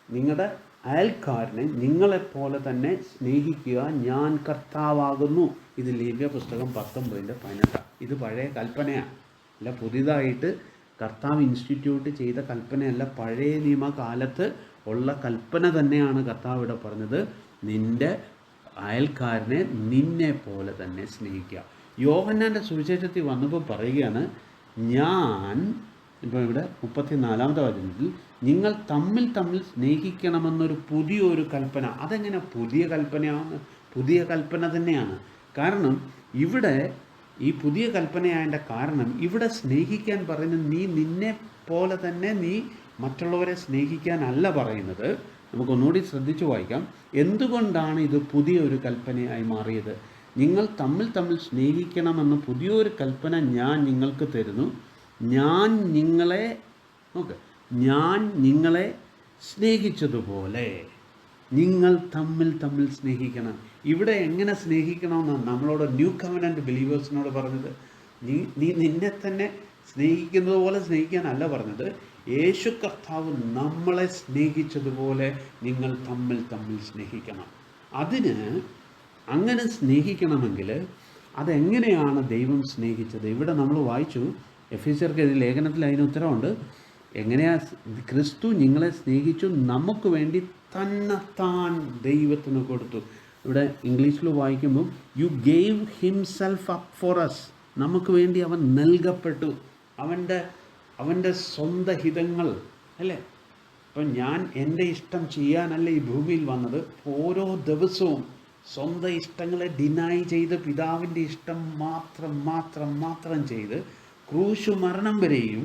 നിങ്ങളുടെ അയൽക്കാരനെ നിങ്ങളെപ്പോലെ തന്നെ സ്നേഹിക്കുക, ഞാൻ കർത്താവാകുന്നു. ഇത് ലേവ്യ പുസ്തകം 19-18. ഇത് പഴയ കൽപ്പനയാണ്, അല്ല പുതിയതായിട്ട് കർത്താവ് ഇൻസ്റ്റിറ്റ്യൂട്ട് ചെയ്ത കൽപ്പനയല്ല. പഴയ നിയമകാലത്ത് ഉള്ള കൽപ്പന തന്നെയാണ് കർത്താവ് ഇവിടെ പറഞ്ഞത്, നിൻ്റെ അയൽക്കാരനെ നിന്നെ പോലെ തന്നെ സ്നേഹിക്കുക. യോഹന്നാൻ്റെ സുവിശേഷത്തിൽ വന്നപ്പോൾ പറയുകയാണ്, ഞാൻ ഇപ്പോൾ ഇവിടെ 34-ാമത്തെ വചനത്തിൽ നിങ്ങൾ തമ്മിൽ സ്നേഹിക്കണമെന്നൊരു പുതിയൊരു കൽപ്പന. അതെങ്ങനെ പുതിയ കൽപ്പനയാണ്? പുതിയ കൽപ്പന തന്നെയാണ്. കാരണം ഇവിടെ ഈ പുതിയ കൽപ്പനയായതിൻ്റെ കാരണം, ഇവിടെ സ്നേഹിക്കാൻ പറയുന്നത് നീ നിന്നെ പോലെ തന്നെ നീ മറ്റുള്ളവരെ സ്നേഹിക്കാനല്ല പറയുന്നത്. നമുക്കൊന്നുകൂടി ശ്രദ്ധിച്ചു വായിക്കാം. എന്തുകൊണ്ടാണ് ഇത് പുതിയൊരു കൽപ്പനയായി മാറിയത്? നിങ്ങൾ തമ്മിൽ സ്നേഹിക്കണമെന്ന് പുതിയൊരു കൽപ്പന ഞാൻ നിങ്ങൾക്ക് തരുന്നു. ഞാൻ നിങ്ങളെ സ്നേഹിച്ചതുപോലെ നിങ്ങൾ തമ്മിൽ സ്നേഹിക്കണം. ഇവിടെ എങ്ങനെ സ്നേഹിക്കണമെന്നാണ് നമ്മളോട് ന്യൂ കവനൻ്റ് ബിലീവേഴ്സിനോട് പറഞ്ഞത്. നീ നിന്നെ തന്നെ സ്നേഹിക്കുന്നത് പോലെ സ്നേഹിക്കാനല്ല പറഞ്ഞത്. യേശു കർത്താവ് നമ്മളെ സ്നേഹിച്ചതുപോലെ നിങ്ങൾ തമ്മിൽ സ്നേഹിക്കണം. അങ്ങനെ സ്നേഹിക്കണമെങ്കിൽ അതെങ്ങനെയാണ് ദൈവം സ്നേഹിച്ചത്? ഇവിടെ നമ്മൾ വായിച്ചു, എഫേസ്യർക്ക് ലേഖനത്തിൽ അതിന് ഉത്തരവുണ്ട്. എങ്ങനെയാ ക്രിസ്തു നിങ്ങളെ സ്നേഹിച്ചു, നമുക്ക് വേണ്ടി തന്നെത്താൻ ദൈവത്തിന് കൊടുത്തു. ഇവിടെ ഇംഗ്ലീഷിൽ വായിക്കുമ്പോൾ you gave himself up for us, നമുക്ക് വേണ്ടി അവൻ നൽകപ്പെട്ടു. അവൻ്റെ സ്വന്തം ഹിതങ്ങൾ അല്ലേ. അപ്പം ഞാൻ എൻ്റെ ഇഷ്ടം ചെയ്യാനല്ല ഈ ഭൂമിയിൽ വന്നത്. ഓരോ ദിവസവും സ്വന്തം ഇഷ്ടങ്ങളെ ഡിനൈ ചെയ്ത് പിതാവിൻ്റെ ഇഷ്ടം മാത്രം ചെയ്ത് ക്രൂശ് മരണം വരെയും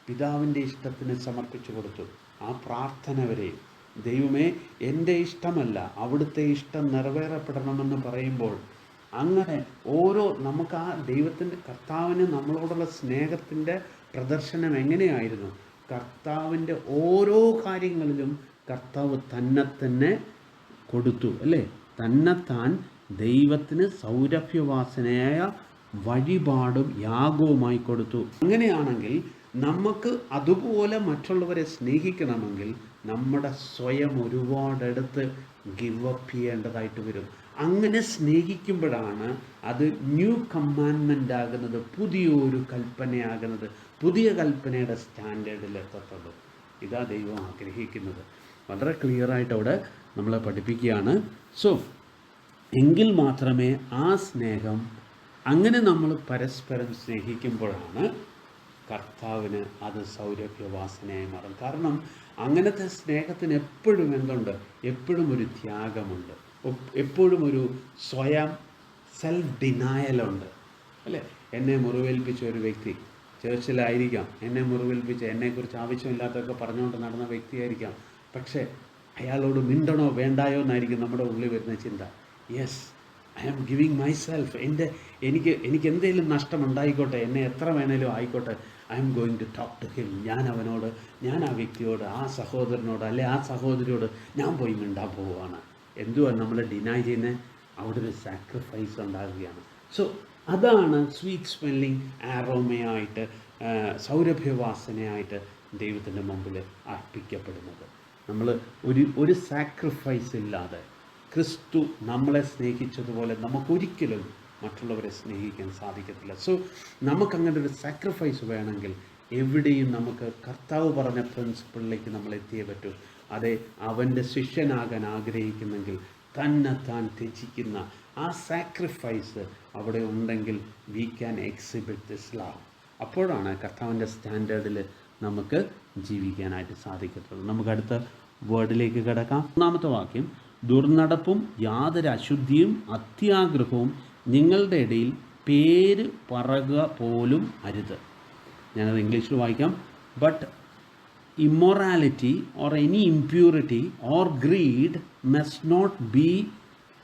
പിതാവിൻ്റെ ഇഷ്ടത്തിന് സമർപ്പിച്ചു കൊടുത്തു. ആ പ്രാർത്ഥന വരെയും ദൈവമേ, എൻ്റെ ഇഷ്ടമല്ല അവിടുത്തെ ഇഷ്ടം നിറവേറപ്പെടണമെന്ന് പറയുമ്പോൾ അങ്ങനെ നമുക്ക് ആ ദൈവത്തിൻ്റെ കർത്താവിന് നമ്മളോടുള്ള സ്നേഹത്തിൻ്റെ പ്രദർശനം എങ്ങനെയായിരുന്നു? കർത്താവിൻ്റെ ഓരോ കാര്യങ്ങളിലും കർത്താവ് തന്നെ കൊടുത്തു അല്ലേ. തന്നെത്താൻ ദൈവത്തിന് സൗരഭ്യവാസനയായ വഴിപാടും യാഗവുമായി കൊടുത്തു. അങ്ങനെയാണെങ്കിൽ നമുക്ക് അതുപോലെ മറ്റുള്ളവരെ സ്നേഹിക്കണമെങ്കിൽ നമ്മുടെ സ്വയം ഒരുപാടെടുത്ത് ഗിവ് അപ്പ് ചെയ്യേണ്ടതായിട്ട് വരും. അങ്ങനെ സ്നേഹിക്കുമ്പോഴാണ് അത് ന്യൂ കമാൻഡ്മെൻ്റ് ആകുന്നത്, പുതിയൊരു കൽപ്പനയാകുന്നത്, പുതിയ കൽപ്പനയുടെ സ്റ്റാൻഡേർഡിൽ എത്തത്തുള്ളൂ. ഇതാ ദൈവം ആഗ്രഹിക്കുന്നത്. വളരെ ക്ലിയറായിട്ട് അവിടെ നമ്മളെ പഠിപ്പിക്കുകയാണ്. സോ എങ്കിൽ മാത്രമേ ആ സ്നേഹം, അങ്ങനെ നമ്മൾ പരസ്പരം സ്നേഹിക്കുമ്പോഴാണ് കർത്താവിന് അത് സൗരഭ്യവാസനയായി മാറും. കാരണം അങ്ങനത്തെ സ്നേഹത്തിന് എപ്പോഴും എന്തുണ്ട്? എപ്പോഴും ഒരു ത്യാഗമുണ്ട്, എപ്പോഴും ഒരു സ്വയം സെൽഫ് ഡിനായലുണ്ട് അല്ലേ. എന്നെ മുറിവേൽപ്പിച്ച ഒരു വ്യക്തി ചേർച്ചിലായിരിക്കാം, എന്നെ മുറിവേൽപ്പിച്ച് എന്നെക്കുറിച്ച് ആവശ്യമില്ലാത്തതൊക്കെ പറഞ്ഞുകൊണ്ട് നടന്ന വ്യക്തിയായിരിക്കാം. പക്ഷേ അയാളോട് മിണ്ടണോ വേണ്ടായോ എന്നായിരിക്കും നമ്മുടെ ഉള്ളിൽ വരുന്ന ചിന്ത. Yes, I am giving myself. എനിക്ക് എന്തെങ്കിലും നഷ്ടമുണ്ടായിക്കോട്ടെ, എന്നെ എത്ര വേണേലും ആയിക്കോട്ടെ, I'm going to talk to him. ഞാൻ ആ വ്യക്തിയോട്, ആ സഹോദരനോട് അല്ലെ ആ സഹോദരിയോട് ഞാൻ പോയി മിണ്ടാൻ പോവുകയാണ്. എന്തുവാണ് നമ്മൾ ഡിനൈ ചെയ്യുന്നത്? അവിടെ ഒരു സാക്രിഫൈസ് ഉണ്ടാകുകയാണ്. സോ അതാണ് സ്വീറ്റ് സ്മെല്ലിങ് ആരോമയായിട്ട്, സൗരഭ്യവാസനയായിട്ട് ദൈവത്തിൻ്റെ മുമ്പിൽ അർപ്പിക്കപ്പെടുന്നത്. നമ്മൾ ഒരു സാക്രിഫൈസ് ഇല്ലാതെ ക്രിസ്തു നമ്മളെ സ്നേഹിച്ചതുപോലെ നമുക്കൊരിക്കലും മറ്റുള്ളവരെ സ്നേഹിക്കാൻ സാധിക്കത്തില്ല. സോ നമുക്കങ്ങനെ ഒരു സാക്രിഫൈസ് വേണമെങ്കിൽ എവിടെയും നമുക്ക് കർത്താവ് പറഞ്ഞ പ്രിൻസിപ്പിളിലേക്ക് നമ്മൾ എത്തിയേ പറ്റൂ. അതെ, അവൻ്റെ ശിഷ്യനാകാൻ ആഗ്രഹിക്കുന്നെങ്കിൽ താൻ ത്യജിക്കുന്ന ആ സാക്രിഫൈസ് അവിടെ ഉണ്ടെങ്കിൽ we can exhibit this love. അപ്പോഴാണ് കർത്താവിൻ്റെ സ്റ്റാൻഡേർഡിൽ നമുക്ക് ജീവിക്കാനായിട്ട് സാധിക്കത്തുള്ളൂ. നമുക്ക് അടുത്ത വേർഡിലേക്ക് കിടക്കാം. മൂന്നാമത്തെ വാക്യം, ദുർനടപ്പും യാതൊരു അശുദ്ധിയും അത്യാഗ്രഹവും നിങ്ങളുടെ ഇടയിൽ പേര് പറയുക പോലും അരുത്. ഞാനത് ഇംഗ്ലീഷിൽ വായിക്കാം. But immorality or any impurity or greed must not be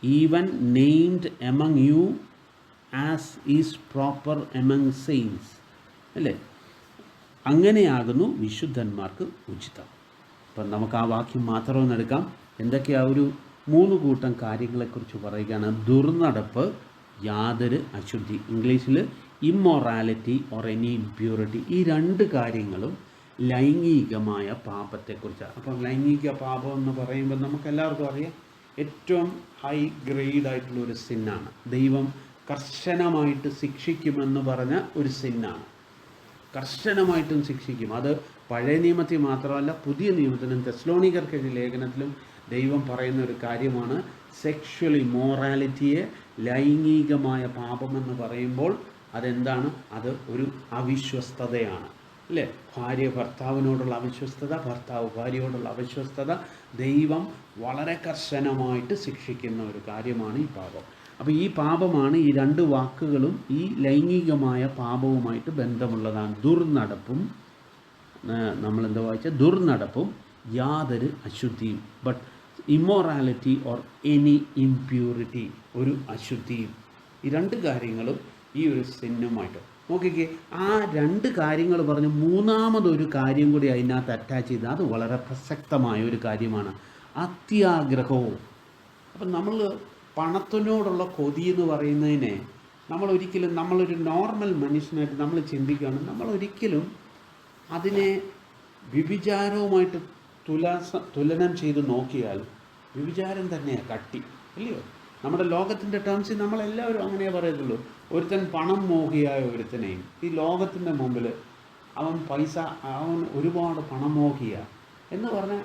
even named among you as is proper among saints. അല്ലേ, അങ്ങനെയാകുന്നു വിശുദ്ധന്മാർക്ക് ഉചിതം. അപ്പം നമുക്ക് ആ വാക്യം മാത്രം ഒന്ന് എടുക്കാം. എന്തൊക്കെയാ? ഒരു 3 കൂട്ടം കാര്യങ്ങളെക്കുറിച്ച് പറയുകയാണ്. ദുർനടപ്പ്, യാതൊരു അശുദ്ധി, ഇംഗ്ലീഷിൽ ഇമ്മൊറാലിറ്റി ഓർ എനി ഇംപ്യൂരിറ്റി. ഈ 2 കാര്യങ്ങളും ലൈംഗികമായ പാപത്തെക്കുറിച്ചാണ്. അപ്പം ലൈംഗിക പാപം എന്ന് പറയുമ്പോൾ നമുക്കെല്ലാവർക്കും അറിയാം, ഏറ്റവും ഹൈ ഗ്രേഡായിട്ടുള്ള ഒരു സിന്നാണ്. ദൈവം കർശനമായിട്ട് ശിക്ഷിക്കുമെന്ന് പറഞ്ഞ ഒരു സിന്നാണ്. കർശനമായിട്ടും ശിക്ഷിക്കും. അത് പഴയ നിയമത്തിൽ മാത്രമല്ല, പുതിയ നിയമത്തിലും തെസ്സലോനിക്കർക്ക് ലേഖനത്തിലും ദൈവം പറയുന്ന ഒരു കാര്യമാണ്. സെക്ഷൽ ഇമ്മോറാലിറ്റിയെ, ലൈംഗികമായ പാപമെന്ന് പറയുമ്പോൾ അതെന്താണ്? അത് ഒരു അവിശ്വസ്തതയാണ് അല്ലേ. ഭാര്യ ഭർത്താവിനോടുള്ള അവിശ്വസ്തത, ഭർത്താവ് ഭാര്യയോടുള്ള അവിശ്വസ്തത ദൈവം വളരെ കർശനമായിട്ട് ശിക്ഷിക്കുന്ന ഒരു കാര്യമാണ് ഈ പാപം. അപ്പോൾ ഈ പാപമാണ്, ഈ 2 വാക്കുകളും ഈ ലൈംഗികമായ പാപവുമായിട്ട് ബന്ധമുള്ളതാണ്. ദുർനടപ്പും, നമ്മളെന്താ വായിച്ച, ദുർനടപ്പും യാതൊരു അശുദ്ധിയും. But immorality or any impurity, ഒരു അശുദ്ധിയും. ഈ 2 കാര്യങ്ങളും ഈ ഒരു സിന്നുമായിട്ട് നോക്കിക്കേ. ആ 2 കാര്യങ്ങൾ പറഞ്ഞ് മൂന്നാമതൊരു കാര്യം കൂടി അതിനകത്ത് അറ്റാച്ച് ചെയ്ത്, അത് വളരെ പ്രസക്തമായ ഒരു കാര്യമാണ്, അത്യാഗ്രഹവും. അപ്പം നമ്മൾ പണത്തിനോടുള്ള കൊതി എന്ന് പറയുന്നതിനെ നമ്മളൊരിക്കലും, നമ്മളൊരു നോർമൽ മനുഷ്യനായിട്ട് നമ്മൾ ചിന്തിക്കുകയാണ്, നമ്മളൊരിക്കലും അതിനെ വ്യഭിചാരവുമായിട്ട് തുലനം ചെയ്ത് നോക്കിയാൽ വ്യഭിചാരം തന്നെയാണ് കട്ടി, അല്ലയോ? നമ്മുടെ ലോകത്തിൻ്റെ ടേംസിൽ നമ്മളെല്ലാവരും അങ്ങനെ പറയത്തുള്ളൂ. ഒരുത്തൻ പണം മോഹിയായ ഒരുത്തനെയും ഈ ലോകത്തിൻ്റെ മുമ്പിൽ അവൻ ഒരുപാട് പണം മോഹിയ എന്ന് പറഞ്ഞാൽ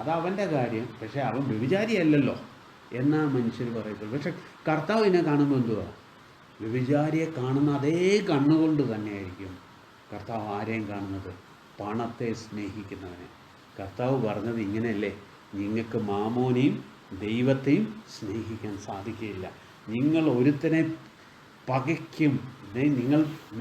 അത് അവൻ്റെ കാര്യം, പക്ഷേ അവൻ വ്യഭിചാരിയല്ലല്ലോ എന്നാ മനുഷ്യർ പറയത്തുള്ളൂ. പക്ഷെ കർത്താവിനെ കാണുമ്പോൾ എന്തുവാ? വ്യഭിചാരിയെ കാണുന്ന അതേ കണ്ണുകൊണ്ട് തന്നെയായിരിക്കും കർത്താവ് ആരെയും കാണുന്നത്? പണത്തെ സ്നേഹിക്കുന്നവനെ. കർത്താവ് പറഞ്ഞത് ഇങ്ങനെയല്ലേ, നിങ്ങൾക്ക് മാമോനെയും ദൈവത്തെയും സ്നേഹിക്കാൻ സാധിക്കുകയില്ല. നിങ്ങൾ ഒരുത്തനെ പകയ്ക്കും.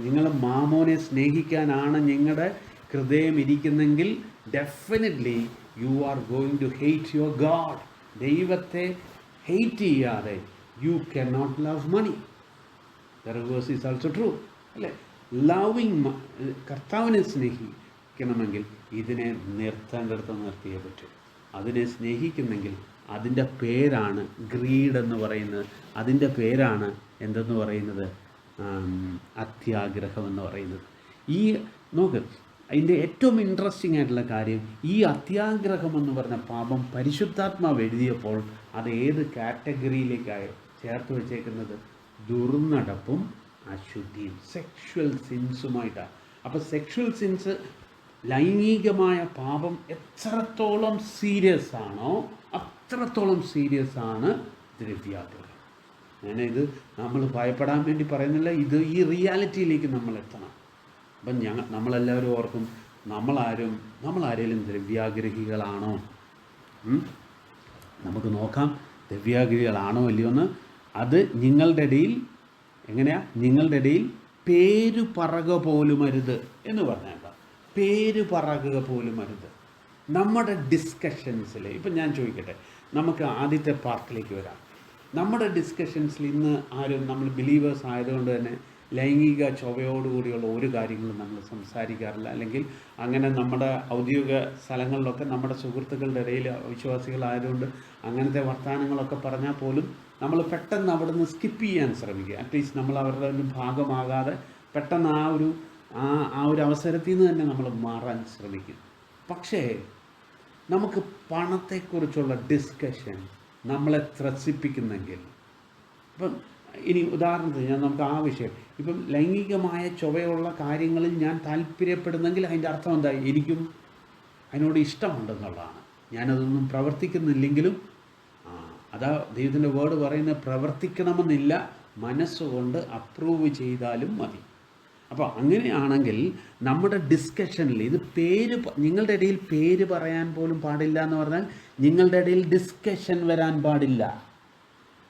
നിങ്ങൾ മാമോനെ സ്നേഹിക്കാനാണ് നിങ്ങളുടെ ഹൃദയം ഇരിക്കുന്നെങ്കിൽ definitely you are going to hate your God. ദൈവത്തെ ഹെയ്റ്റ് ചെയ്യാതെ you can not love money. The reverse is also true അല്ലേ? ലവിങ്, കർത്താവിനെ സ്നേഹിക്കണമെങ്കിൽ ഇതിനെ നിർത്തേണ്ടടുത്ത് നിർത്തിയേ പറ്റും. അതിനെ സ്നേഹിക്കുന്നെങ്കിൽ അതിൻ്റെ പേരാണ് ഗ്രീഡ് എന്ന് പറയുന്നത്. അതിൻ്റെ പേരാണ് എന്തെന്ന് പറയുന്നത്? അത്യാഗ്രഹം എന്ന് പറയുന്നത്. നോക്ക്, അതിൻ്റെ ഏറ്റവും ഇൻട്രസ്റ്റിംഗ് ആയിട്ടുള്ള കാര്യം, ഈ അത്യാഗ്രഹം എന്ന് പറഞ്ഞ പാപം പരിശുദ്ധാത്മാവ് എഴുതിയപ്പോൾ അത് ഏത് കാറ്റഗറിയിലേക്കായി ചേർത്ത് വെച്ചേക്കുന്നത്? ദുർനടപ്പും അശുദ്ധിയും, സെക്ഷുവൽ സിൻസുമായിട്ടാണ്. അപ്പോൾ സെക്ഷുവൽ സിൻസ്, ലൈംഗികമായ പാപം എത്രത്തോളം സീരിയസ് ആണോ അത്രത്തോളം സീരിയസ് ആണ് ദ്രവ്യാഗ്രഹം. ഞാനിത് നമ്മൾ ഭയപ്പെടാൻ വേണ്ടി പറയുന്നില്ല, ഈ റിയാലിറ്റിയിലേക്ക് നമ്മൾ എത്തണം. അപ്പം നമ്മളെല്ലാവരും ഓർക്കും, നമ്മളാരേലും ദ്രവ്യാഗ്രഹികളാണോ? നമുക്ക് നോക്കാം ദ്രവ്യാഗ്രഹികളാണോ അല്ലയോ എന്ന്. അത് നിങ്ങളുടെ ഇടയിൽ നിങ്ങളുടെ ഇടയിൽ പേര് പറക പോലും അരുത് എന്ന് പറഞ്ഞാൽ പേര് പറകുക പോലും അരുത്. നമ്മുടെ ഡിസ്കഷൻസിൽ ഇപ്പം ഞാൻ ചോദിക്കട്ടെ, നമുക്ക് ആദ്യത്തെ പാർട്ടിലേക്ക് വരാം. നമ്മുടെ ഡിസ്കഷൻസിൽ ഇന്ന് നമ്മൾ ബിലീവേഴ്സ് ആയതുകൊണ്ട് തന്നെ ലൈംഗിക ചൊവ്വയോടുകൂടിയുള്ള ഒരു കാര്യങ്ങളും നമ്മൾ സംസാരിക്കാറില്ല. അല്ലെങ്കിൽ അങ്ങനെ നമ്മുടെ ഔദ്യോഗിക സ്ഥലങ്ങളിലൊക്കെ നമ്മുടെ സുഹൃത്തുക്കളുടെ ഇടയിൽ വിശ്വാസികളായതുകൊണ്ട് അങ്ങനത്തെ വർത്തമാനങ്ങളൊക്കെ പറഞ്ഞാൽ പോലും നമ്മൾ പെട്ടെന്ന് അവിടെ നിന്ന് സ്കിപ്പ് ചെയ്യാൻ ശ്രമിക്കുക. അറ്റ്ലീസ്റ്റ് നമ്മൾ അവരുടെ ഒരു ഭാഗമാകാതെ പെട്ടെന്ന് ആ ഒരു അവസരത്തിൽ നിന്ന് തന്നെ നമ്മൾ മാറാൻ ശ്രമിക്കും. പക്ഷേ നമുക്ക് പണത്തെക്കുറിച്ചുള്ള ഡിസ്കഷൻ നമ്മളെ ത്രസിപ്പിക്കുന്നെങ്കിൽ, ഇപ്പം ഇനി ഉദാഹരണത്തിന് നമുക്ക് ആ വിഷയം, ഇപ്പം ലൈംഗികമായ ചൊവ്വയുള്ള കാര്യങ്ങളിൽ ഞാൻ താല്പര്യപ്പെടുന്നെങ്കിൽ അതിൻ്റെ അർത്ഥം എന്താ? എനിക്കും അതിനോട് ഇഷ്ടമുണ്ടെന്നുള്ളതാണ്. ഞാനതൊന്നും പ്രവർത്തിക്കുന്നില്ലെങ്കിലും അതാ ദൈവത്തിൻ്റെ വേർഡ് പറയുന്നത്, പ്രവർത്തിക്കണമെന്നില്ല, മനസ്സുകൊണ്ട് അപ്രൂവ് ചെയ്താലും മതി. അപ്പോൾ അങ്ങനെയാണെങ്കിൽ നമ്മുടെ ഡിസ്കഷനിൽ ഇത് നിങ്ങളുടെ ഇടയിൽ പേര് പറയാൻ പോലും പാടില്ല എന്ന് പറഞ്ഞാൽ നിങ്ങളുടെ ഇടയിൽ ഡിസ്കഷൻ വരാൻ പാടില്ല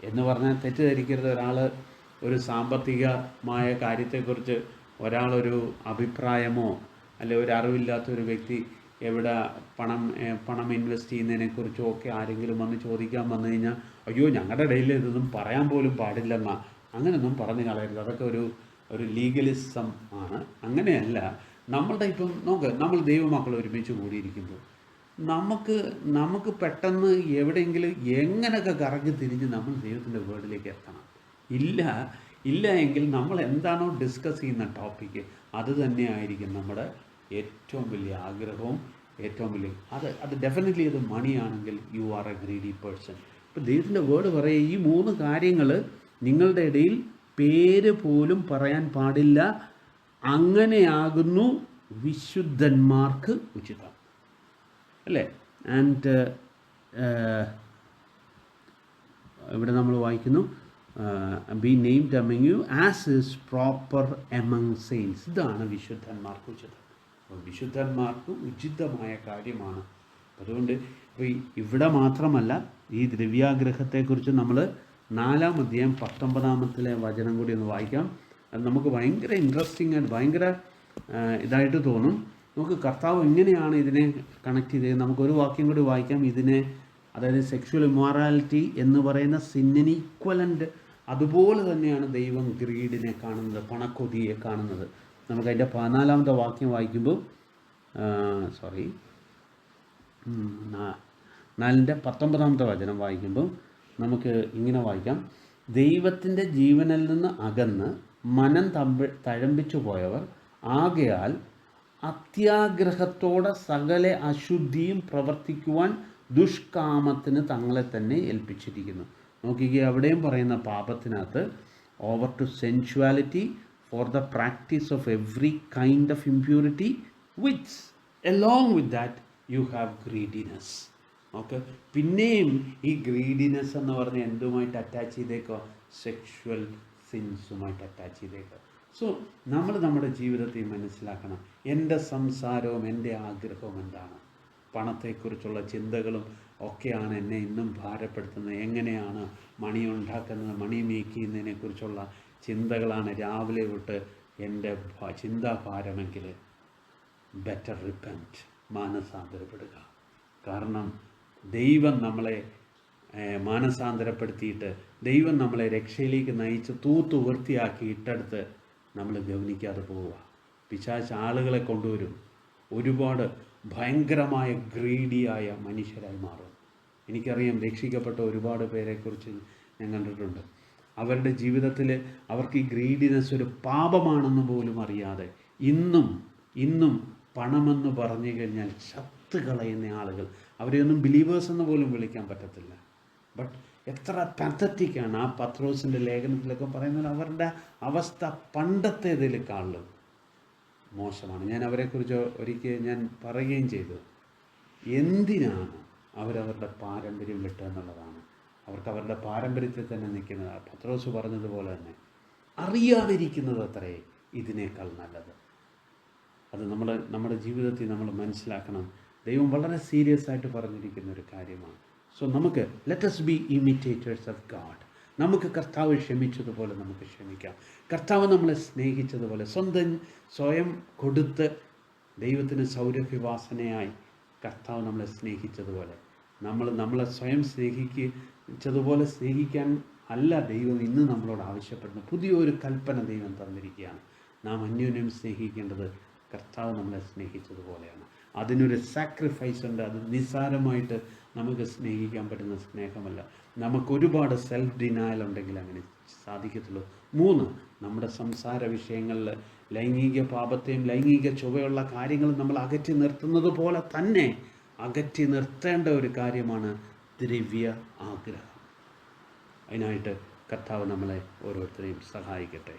എന്ന് പറഞ്ഞാൽ തെറ്റിദ്ധരിക്കരുത്. ഒരു സാമ്പത്തികമായ കാര്യത്തെക്കുറിച്ച് ഒരാളൊരു അഭിപ്രായമോ അല്ലെ ഒരു അറിവില്ലാത്തൊരു വ്യക്തി എവിടെ പണം ഇൻവെസ്റ്റ് ചെയ്യുന്നതിനെക്കുറിച്ചോ ഒക്കെ ആരെങ്കിലും വന്ന് ചോദിക്കാൻ വന്നു കഴിഞ്ഞാൽ, അയ്യോ ഞങ്ങളുടെ ഇടയിൽ ഇതൊന്നും പറയാൻ പോലും പാടില്ലെന്നാ, അങ്ങനെയൊന്നും പറഞ്ഞു കളയരുത്. അതൊക്കെ ഒരു ലീഗലിസം ആണ്. അങ്ങനെയല്ല. നമ്മളുടെ ഇപ്പം നമ്മൾ ദൈവമക്കൾ ഒരുമിച്ച് കൂടിയിരിക്കുമ്പോൾ നമുക്ക് പെട്ടെന്ന് എവിടെയെങ്കിലും എങ്ങനെയൊക്കെ കറങ്ങി തിരിഞ്ഞ് നമ്മൾ ദൈവത്തിൻ്റെ വേർഡിലേക്ക് എത്തണം. ഇല്ല എങ്കിൽ നമ്മൾ എന്താണോ ഡിസ്കസ് ചെയ്യുന്ന ടോപ്പിക്ക് അത് തന്നെയായിരിക്കും നമ്മുടെ ഏറ്റവും വലിയ ആഗ്രഹവും ഏറ്റവും വലിയ അത് ഡെഫിനറ്റ്ലി അത് മണിയാണെങ്കിൽ you are a greedy person. ഇപ്പോൾ ദൈവത്തിൻ്റെ വേർഡ് പറയുക, ഈ 3 കാര്യങ്ങൾ നിങ്ങളുടെ ഇടയിൽ പേര് പോലും പറയാൻ പാടില്ല, അങ്ങനെയാകുന്നു വിശുദ്ധന്മാർക്ക് ഉചിതം അല്ലേ? ആൻഡ് ഇവിടെ നമ്മൾ വായിക്കുന്നു, B named among U as is proper among saints. ഇതാണ് വിശുദ്ധന്മാർക്ക് ഉചിതം. അപ്പോൾ വിശുദ്ധന്മാർക്ക് ഉചിതമായ കാര്യമാണ്. അതുകൊണ്ട് ഇപ്പോൾ ഇവിടെ മാത്രമല്ല, ഈ ദ്രവ്യാഗ്രഹത്തെക്കുറിച്ച് നമ്മൾ 4-ാം അധ്യായം 19-ാമത്തെ വചനം കൂടി ഒന്ന് വായിക്കാം. അത് നമുക്ക് ഭയങ്കര ഇൻട്രസ്റ്റിംഗ് ആയിട്ട് ഭയങ്കര ഇതായിട്ട് തോന്നും. നമുക്ക് കർത്താവ് എങ്ങനെയാണ് ഇതിനെ കണക്ട് ചെയ്തത്. നമുക്കൊരു വാക്യം കൂടി വായിക്കാം. ഇതിനെ, അതായത് സെക്ഷുവൽ ഇമ്മോറാലിറ്റി എന്ന് പറയുന്ന സിന്നിന് ഈക്വലൻ്റ്, അതുപോലെ തന്നെയാണ് ദൈവം ഗ്രീഡിനെ കാണുന്നത്, പണക്കൊതിയെ കാണുന്നത്. നമുക്കതിൻ്റെ 14-ാമത്തെ വാക്യം വായിക്കുമ്പോൾ 4-ന്റെ 19-ാമത്തെ വചനം വായിക്കുമ്പോൾ നമുക്ക് ഇങ്ങനെ വായിക്കാം: ദൈവത്തിൻ്റെ ജീവനിൽ നിന്ന് അകന്ന് മനം തഴമ്പിച്ചു പോയവർ ആകയാൽ അത്യാഗ്രഹത്തോടെ സകല അശുദ്ധിയും പ്രവർത്തിക്കുവാൻ ദുഷ്കാമത്തിന് തങ്ങളെ തന്നെ ഏൽപ്പിച്ചിരിക്കുന്നു. നോക്കിക്കുക, അവിടെയും പറയുന്ന പാപത്തിനകത്ത് over to sensuality for the practice of every kind of impurity which along with that you have greediness. Okay, പിന്നെയും ഈ ഗ്രീഡിനെസ് എന്ന് പറഞ്ഞാൽ എന്തുമായിട്ട് അറ്റാച്ച് ചെയ്തേക്കോ? സെക്ഷുവൽ സിൻസുമായിട്ട് അറ്റാച്ച് ചെയ്തേക്കോ. സോ നമ്മൾ നമ്മുടെ ജീവിതത്തിൽ മനസ്സിലാക്കണം, എൻ്റെ സംസാരവും എൻ്റെ ആഗ്രഹവും എന്താണ്? പണത്തെക്കുറിച്ചുള്ള ചിന്തകളും ഒക്കെയാണ് എന്നെ ഇന്നും ഭാരപ്പെടുത്തുന്നത്. എങ്ങനെയാണ് മണി ഉണ്ടാക്കുന്നത്, മണി മേക്ക് ചെയ്യുന്നതിനെക്കുറിച്ചുള്ള ചിന്തകളാണ് രാവിലെ തൊട്ട് എൻ്റെ ചിന്താഭാരമെങ്കിൽ ബെറ്റർ റിപ്പൻറ്റ്, മാനസാന്തരപ്പെടുക. കാരണം ദൈവം നമ്മളെ മാനസാന്തരപ്പെടുത്തിയിട്ട് ദൈവം നമ്മളെ രക്ഷയിലേക്ക് നയിച്ച് തൂത്ത് വൃത്തിയാക്കി ഇട്ടെടുത്ത് നമ്മൾ ഗൗനിക്കാതെ പോവുക. പിശാച് ആളുകളെ കൊണ്ടുവരും, ഒരുപാട് ഭയങ്കരമായ ഗ്രീഡിയായ മനുഷ്യരായി മാറും. എനിക്കറിയാം, രക്ഷിക്കപ്പെട്ട ഒരുപാട് പേരെക്കുറിച്ച് ഞാൻ കണ്ടിട്ടുണ്ട്. അവരുടെ ജീവിതത്തിൽ അവർക്ക് ഈ ഗ്രീഡിനെസ് ഒരു പാപമാണെന്ന് പോലും അറിയാതെ ഇന്നും പണമെന്ന് പറഞ്ഞു കഴിഞ്ഞാൽ ചത്ത് കളയുന്ന ആളുകൾ, അവരെയൊന്നും ബിലീവേഴ്സ് എന്ന് പോലും വിളിക്കാൻ പറ്റത്തില്ല. ബട്ട് എത്ര പത്തറ്റിക്കാണ് ആ പത്രോസിൻ്റെ ലേഖനത്തിലൊക്കെ പറയുന്നത്. അവരുടെ അവസ്ഥ പണ്ടത്തേതിലേക്കാളും മോശമാണ്. ഞാൻ അവരെക്കുറിച്ച് ഒരിക്കൽ ഞാൻ പറയുകയും ചെയ്തു, എന്തിനാണ് അവരവരുടെ പാരമ്പര്യം വിട്ടതെന്നുള്ളതാണ്. അവർക്ക് അവരുടെ പാരമ്പര്യത്തിൽ തന്നെ നിൽക്കുന്നത്. പത്രോസ് പറഞ്ഞതുപോലെ തന്നെ അറിയാതിരിക്കുന്നത് അത്രേ ഇതിനേക്കാൾ നല്ലത്. അത് നമ്മുടെ ജീവിതത്തിൽ നമ്മൾ മനസ്സിലാക്കണം. ദൈവം വളരെ സീരിയസ് ആയിട്ട് പറഞ്ഞിരിക്കുന്ന ഒരു കാര്യമാണ്. സോ നമുക്ക് let us B imitators of God. നമുക്ക് കർത്താവ് ക്ഷമിച്ചതുപോലെ നമുക്ക് ക്ഷമിക്കാം. കർത്താവ് നമ്മളെ സ്നേഹിച്ചതുപോലെ, സ്വയം കൊടുത്ത് ദൈവത്തിന് സൗരഭ്യവാസനയായി കർത്താവ് നമ്മളെ സ്നേഹിച്ചതുപോലെ, നമ്മളെ സ്വയം സ്നേഹിച്ചതുപോലെ സ്നേഹിക്കാൻ അല്ല ദൈവം ഇന്ന് നമ്മളോട് ആവശ്യപ്പെടുന്നു. പുതിയൊരു കൽപ്പന ദൈവം തന്നിരിക്കുകയാണ്. നാം അന്യോന്യം സ്നേഹിക്കേണ്ടത് കർത്താവ് നമ്മളെ സ്നേഹിച്ചതുപോലെയാണ്. അതിനൊരു സാക്രിഫൈസ് ഉണ്ട്. അത് നിസ്സാരമായിട്ട് നമുക്ക് സ്നേഹിക്കാൻ പറ്റുന്ന സ്നേഹമല്ല. നമുക്കൊരുപാട് സെൽഫ് ഡിനായൽ ഉണ്ടെങ്കിൽ അങ്ങനെ സാധിക്കത്തുള്ളൂ. 3, നമ്മുടെ സംസാര വിഷയങ്ങളിൽ ലൈംഗിക പാപത്തെയും ലൈംഗിക ചുവയുള്ള കാര്യങ്ങളും നമ്മൾ അകറ്റി നിർത്തുന്നത് പോലെ തന്നെ അകറ്റി നിർത്തേണ്ട ഒരു കാര്യമാണ് ദ്രവ്യ ആഗ്രഹം. അതിനായിട്ട് കർത്താവ് നമ്മളെ ഓരോരുത്തരെയും സഹായിക്കട്ടെ.